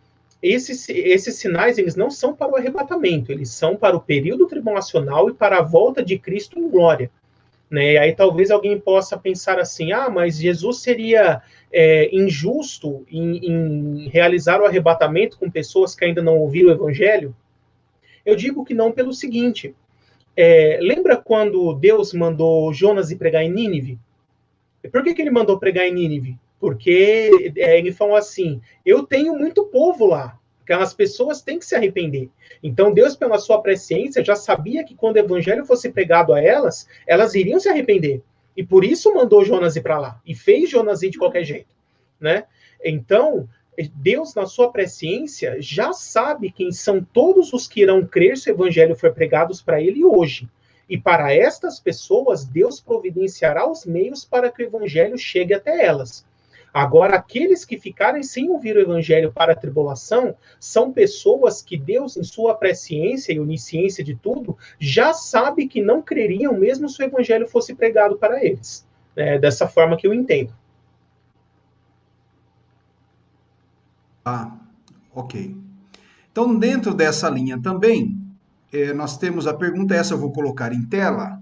esses sinais, eles não são para o arrebatamento, eles são para o período tribulacional e para a volta de Cristo em glória. Né? E aí talvez alguém possa pensar assim, mas Jesus seria injusto em realizar o arrebatamento com pessoas que ainda não ouviram o evangelho? Eu digo que não pelo seguinte, lembra quando Deus mandou Jonas ir pregar em Nínive? Por que ele mandou pregar em Nínive? Porque ele falou assim, eu tenho muito povo lá, aquelas pessoas têm que se arrepender. Então Deus, pela sua presciência, já sabia que quando o evangelho fosse pregado a elas, elas iriam se arrepender. E por isso mandou Jonas ir para lá. E fez Jonas ir de qualquer jeito. Né? Então, Deus, na sua presciência, já sabe quem são todos os que irão crer se o evangelho for pregado para ele hoje. E para estas pessoas, Deus providenciará os meios para que o evangelho chegue até elas. Agora, aqueles que ficarem sem ouvir o evangelho para a tribulação são pessoas que Deus, em sua presciência e onisciência de tudo, já sabe que não creriam mesmo se o evangelho fosse pregado para eles. Dessa forma que eu entendo. Ok. Então, dentro dessa linha também, nós temos a pergunta, essa eu vou colocar em tela.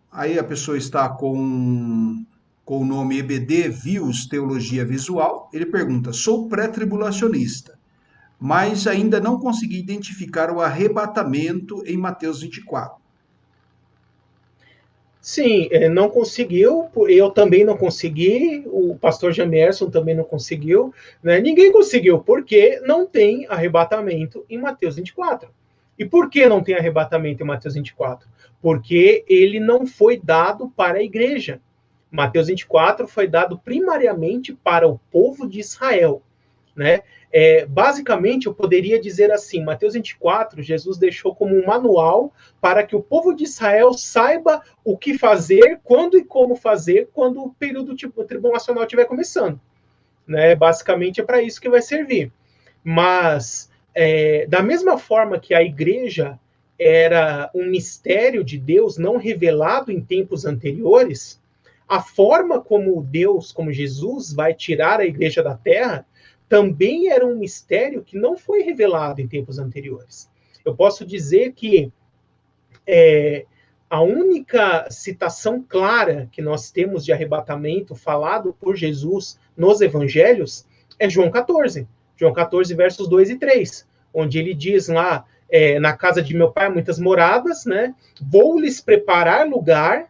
Aí a pessoa está com o nome EBD Views Teologia Visual. Ele pergunta: sou pré-tribulacionista, mas ainda não consegui identificar o arrebatamento em Mateus 24. Sim, não conseguiu, eu também não consegui, o pastor Jamierson também não conseguiu, né? Ninguém conseguiu, porque não tem arrebatamento em Mateus 24. E por que não tem arrebatamento em Mateus 24? Porque ele não foi dado para a igreja. Mateus 24 foi dado primariamente para o povo de Israel, né? Basicamente, eu poderia dizer assim, Mateus 24, Jesus deixou como um manual para que o povo de Israel saiba o que fazer, quando e como fazer, quando o período tribulacional estiver começando. Né? Basicamente, é para isso que vai servir. Mas, da mesma forma que a igreja era um mistério de Deus não revelado em tempos anteriores, a forma como Deus, como Jesus, vai tirar a igreja da terra, também era um mistério que não foi revelado em tempos anteriores. Eu posso dizer que a única citação clara que nós temos de arrebatamento falado por Jesus nos evangelhos é João 14. João 14, versos 2 e 3, onde ele diz lá, na casa de meu pai há muitas moradas, né? Vou lhes preparar lugar,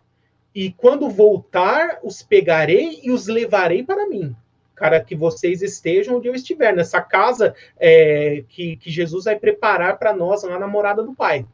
e quando voltar, os pegarei e os levarei para mim, para que vocês estejam onde eu estiver, nessa casa que Jesus vai preparar para nós lá na morada do Pai.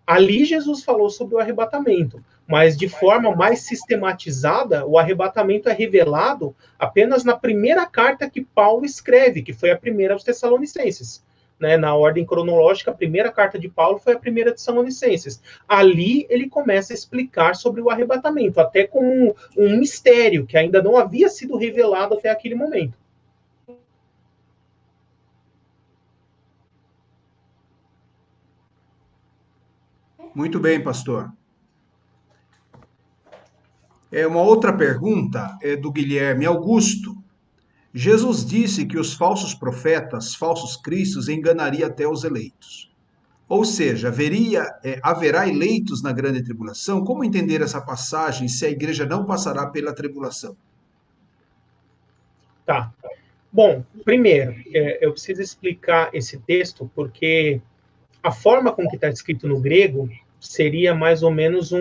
Ali Jesus falou sobre o arrebatamento, mas de forma mais sistematizada, o arrebatamento é revelado apenas na primeira carta que Paulo escreve, que foi a primeira aos Tessalonicenses. Né? Na ordem cronológica, a primeira carta de Paulo foi a primeira de Tessalonicenses. Ali ele começa a explicar sobre o arrebatamento, até como um mistério que ainda não havia sido revelado até aquele momento. Muito bem, pastor. Uma outra pergunta é do Guilherme Augusto. Jesus disse que os falsos profetas, falsos cristos, enganaria até os eleitos. Ou seja, haverá eleitos na grande tribulação? Como entender essa passagem se a igreja não passará pela tribulação? Tá. Bom, primeiro, eu preciso explicar esse texto porque a forma como que está escrito no grego seria mais ou menos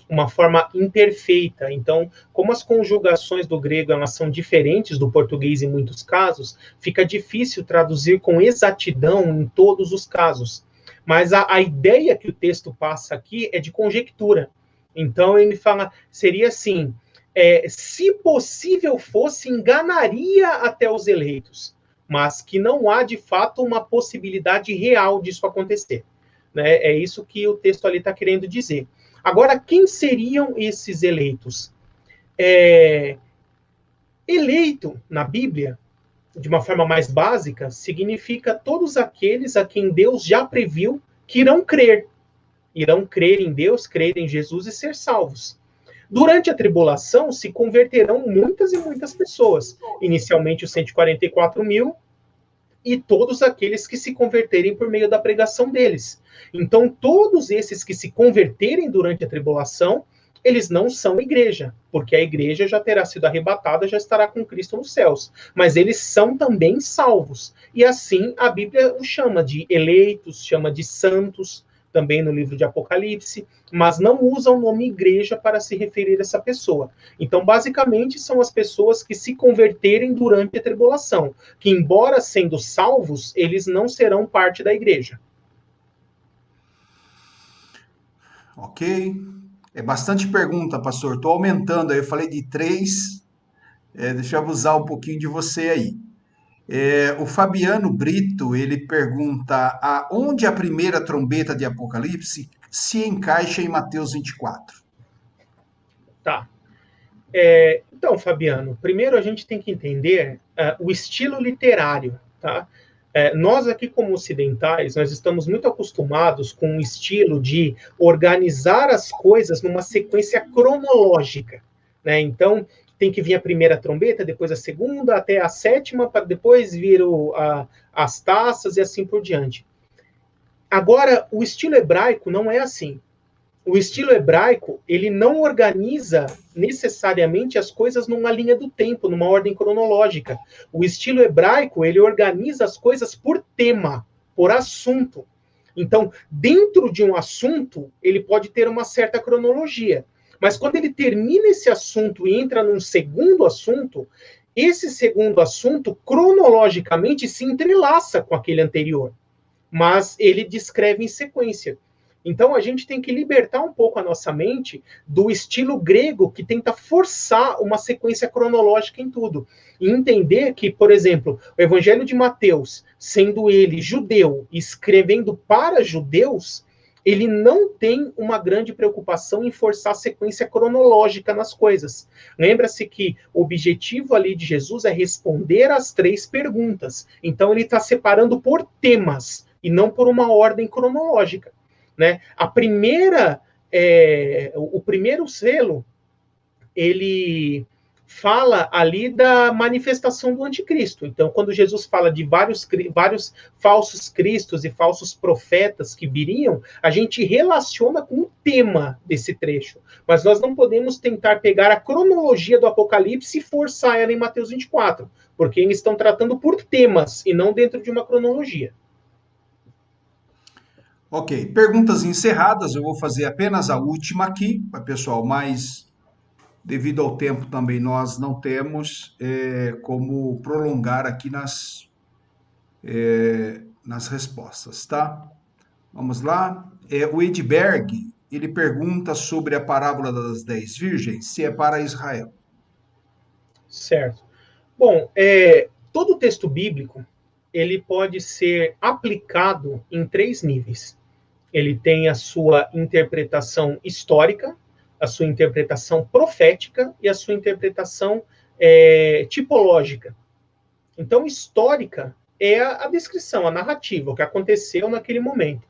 uma forma imperfeita. Então, como as conjugações do grego elas são diferentes do português em muitos casos, fica difícil traduzir com exatidão em todos os casos. Mas a ideia que o texto passa aqui é de conjectura. Então, ele fala, seria assim, se possível fosse, enganaria até os eleitos, mas que não há, de fato, uma possibilidade real disso acontecer. Né? É isso que o texto ali está querendo dizer. Agora, quem seriam esses eleitos? Eleito, na Bíblia, de uma forma mais básica, significa todos aqueles a quem Deus já previu que irão crer. Irão crer em Deus, crer em Jesus e ser salvos. Durante a tribulação, se converterão muitas e muitas pessoas. Inicialmente, os 144 mil, e todos aqueles que se converterem por meio da pregação deles. Então, todos esses que se converterem durante a tribulação, eles não são igreja, porque a igreja já terá sido arrebatada, já estará com Cristo nos céus. Mas eles são também salvos. E assim a Bíblia os chama de eleitos, chama de santos, também no livro de Apocalipse, mas não usa o nome igreja para se referir a essa pessoa. Então, basicamente, são as pessoas que se converterem durante a tribulação, que, embora sendo salvos, eles não serão parte da igreja. Ok. É bastante pergunta, pastor. Estou aumentando aí. Eu falei de 3. Deixa eu abusar um pouquinho de você aí. O Fabiano Brito, ele pergunta aonde a primeira trombeta de Apocalipse se encaixa em Mateus 24. Tá. Então, Fabiano, primeiro a gente tem que entender o estilo literário, tá? Nós aqui como ocidentais, nós estamos muito acostumados com o estilo de organizar as coisas numa sequência cronológica, né? Então, tem que vir a primeira trombeta, depois a segunda, até a sétima, para depois vir as taças e assim por diante. Agora, o estilo hebraico não é assim. O estilo hebraico, ele não organiza necessariamente as coisas numa linha do tempo, numa ordem cronológica. O estilo hebraico, ele organiza as coisas por tema, por assunto. Então, dentro de um assunto, ele pode ter uma certa cronologia. Mas quando ele termina esse assunto e entra num segundo assunto, esse segundo assunto, cronologicamente, se entrelaça com aquele anterior, mas ele descreve em sequência. Então, a gente tem que libertar um pouco a nossa mente do estilo grego que tenta forçar uma sequência cronológica em tudo. E entender que, por exemplo, o Evangelho de Mateus, sendo ele judeu, escrevendo para judeus, ele não tem uma grande preocupação em forçar a sequência cronológica nas coisas. Lembra-se que o objetivo ali de Jesus é responder às 3 perguntas. Então, ele está separando por temas e não por uma ordem cronológica. Né? O primeiro selo, ele fala ali da manifestação do anticristo. Então, quando Jesus fala de vários falsos cristos e falsos profetas que viriam, a gente relaciona com o tema desse trecho. Mas nós não podemos tentar pegar a cronologia do Apocalipse e forçar ela em Mateus 24, porque eles estão tratando por temas e não dentro de uma cronologia. Ok, perguntas encerradas, eu vou fazer apenas a última aqui, pessoal, mas devido ao tempo também nós não temos como prolongar aqui nas respostas, tá? Vamos lá. O Edberg, ele pergunta sobre a parábola das 10 virgens, se é para Israel. Certo. Bom, todo texto bíblico, ele pode ser aplicado em 3 níveis. Ele tem a sua interpretação histórica, a sua interpretação profética e a sua interpretação tipológica. Então, histórica é a descrição, a narrativa, o que aconteceu naquele momento.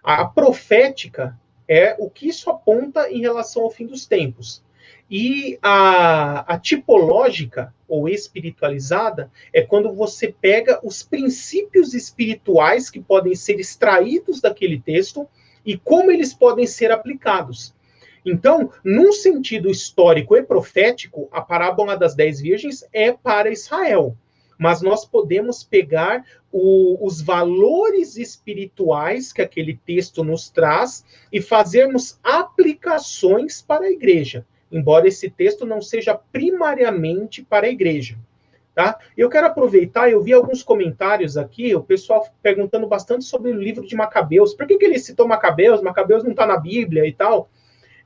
A profética é o que isso aponta em relação ao fim dos tempos. E a tipológica, ou espiritualizada, é quando você pega os princípios espirituais que podem ser extraídos daquele texto e como eles podem ser aplicados. Então, num sentido histórico e profético, a parábola das 10 virgens é para Israel. Mas nós podemos pegar os valores espirituais que aquele texto nos traz e fazermos aplicações para a igreja, embora esse texto não seja primariamente para a igreja. Tá? Eu quero aproveitar, eu vi alguns comentários aqui, o pessoal perguntando bastante sobre o livro de Macabeus. Por que ele citou Macabeus? Macabeus não está na Bíblia e tal.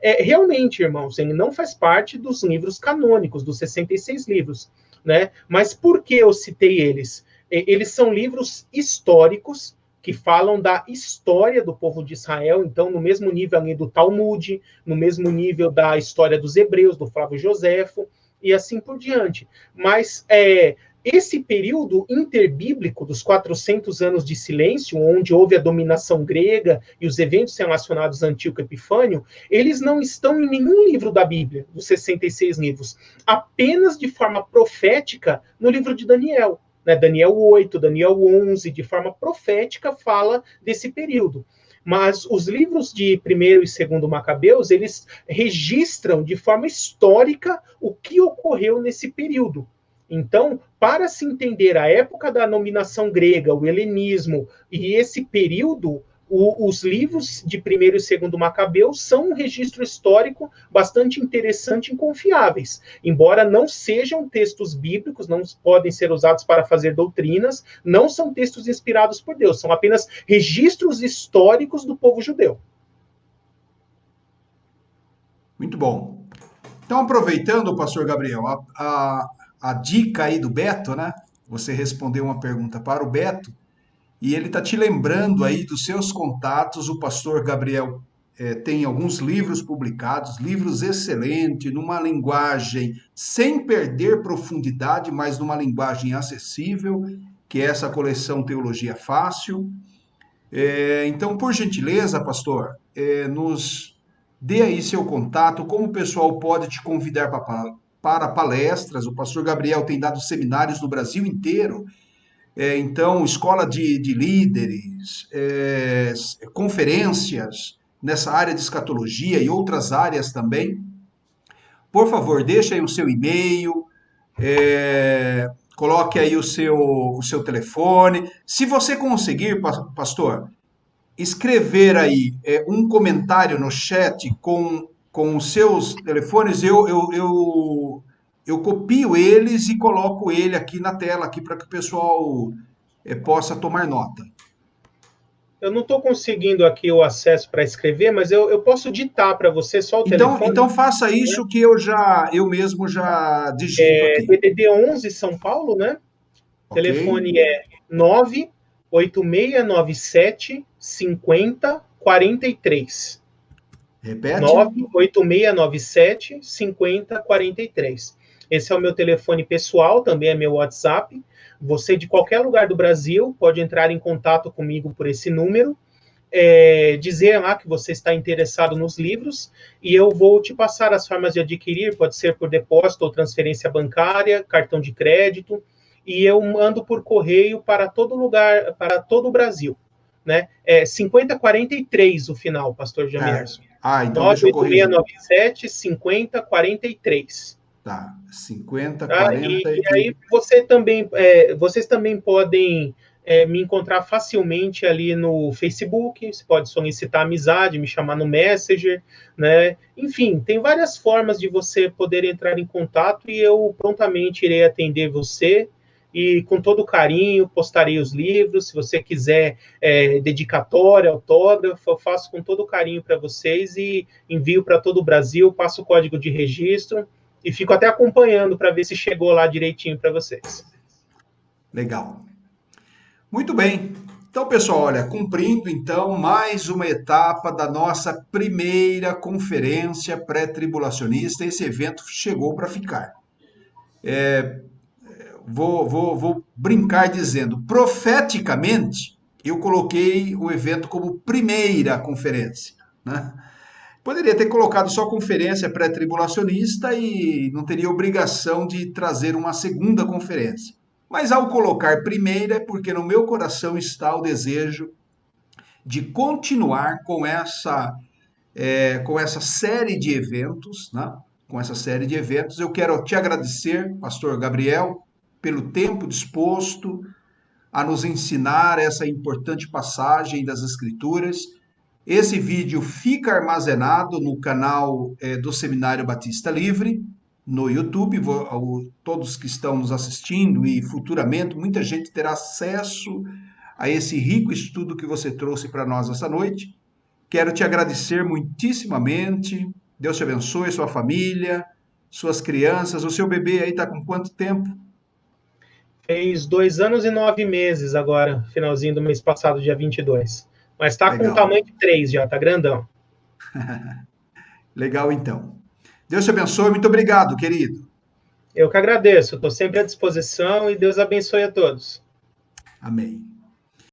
Realmente, irmãos, ele não faz parte dos livros canônicos, dos 66 livros. Né? Mas por que eu citei eles? Eles são livros históricos que falam da história do povo de Israel, então no mesmo nível ali do Talmud, no mesmo nível da história dos hebreus, do Flávio Joséfo, e assim por diante. Mas esse período interbíblico dos 400 anos de silêncio, onde houve a dominação grega e os eventos relacionados a Antíoco Epifânio, eles não estão em nenhum livro da Bíblia, dos 66 livros, apenas de forma profética no livro de Daniel. Né? Daniel 8, Daniel 11, de forma profética, fala desse período. Mas os livros de 1º e 2º Macabeus, eles registram de forma histórica o que ocorreu nesse período. Então, para se entender a época da dominação grega, o helenismo e esse período, os livros de 1º e 2º Macabeus são um registro histórico bastante interessante e confiáveis. Embora não sejam textos bíblicos, não podem ser usados para fazer doutrinas, não são textos inspirados por Deus, são apenas registros históricos do povo judeu. Muito bom. Então, aproveitando, pastor Gabriel, a dica aí do Beto, né? Você respondeu uma pergunta para o Beto, e ele está te lembrando aí dos seus contatos. O pastor Gabriel tem alguns livros publicados, livros excelentes, numa linguagem sem perder profundidade, mas numa linguagem acessível, que é essa coleção Teologia Fácil. Então, por gentileza, pastor, nos dê aí seu contato, como o pessoal pode te convidar para palestras. O pastor Gabriel tem dado seminários no Brasil inteiro, então, escola de líderes, conferências nessa área de escatologia e outras áreas também. Por favor, deixe aí o seu e-mail, coloque aí o seu telefone. Se você conseguir, pastor, escrever aí um comentário no chat com com os seus telefones, eu copio eles e coloco ele aqui na tela aqui para que o pessoal possa tomar nota. Eu não estou conseguindo aqui o acesso para escrever, mas eu posso ditar para você só o telefone. Então faça isso que eu mesmo já digito aqui. DDD 11 São Paulo, né? O Ok? telefone é 98697 5043. Repete. 98697 5043. Esse é o meu telefone pessoal, também é meu WhatsApp. Você de qualquer lugar do Brasil pode entrar em contato comigo por esse número, dizer lá que você está interessado nos livros e eu vou te passar as formas de adquirir, pode ser por depósito ou transferência bancária, cartão de crédito, e eu mando por correio para todo lugar, para todo o Brasil. Né? 5043 o final, pastor Jamierson. Então deixa eu corrigir. 98697 5043. Tá, 50, Tá? 40 e aí vocês também podem me encontrar facilmente ali no Facebook, você pode solicitar amizade, me chamar no Messenger, né? Enfim, tem várias formas de você poder entrar em contato e eu prontamente irei atender você e com todo carinho postarei os livros, se você quiser dedicatória, autógrafo, eu faço com todo carinho para vocês e envio para todo o Brasil, passo o código de registro, e fico até acompanhando para ver se chegou lá direitinho para vocês. Legal. Muito bem. Então, pessoal, olha, cumprindo então mais uma etapa da nossa primeira conferência pré-tribulacionista, esse evento chegou para ficar. Vou brincar dizendo, profeticamente, eu coloquei o evento como primeira conferência, né? Poderia ter colocado só conferência pré-tribulacionista e não teria obrigação de trazer uma segunda conferência. Mas ao colocar primeira é porque no meu coração está o desejo de continuar com essa série de eventos, né? Com essa série de eventos. Eu quero te agradecer, pastor Gabriel, pelo tempo disposto a nos ensinar essa importante passagem das Escrituras. Esse vídeo fica armazenado no canal do Seminário Batista Livre, no YouTube. Todos que estão nos assistindo e futuramente, muita gente terá acesso a esse rico estudo que você trouxe para nós essa noite. Quero te agradecer muitíssimamente. Deus te abençoe, sua família, suas crianças. O seu bebê aí está com quanto tempo? Fez 2 anos e 9 meses agora, finalzinho do mês passado, dia 22. Mas está com tamanho de 3 já, tá grandão. Legal, então. Deus te abençoe, muito obrigado, querido. Eu que agradeço, estou sempre à disposição e Deus abençoe a todos. Amém.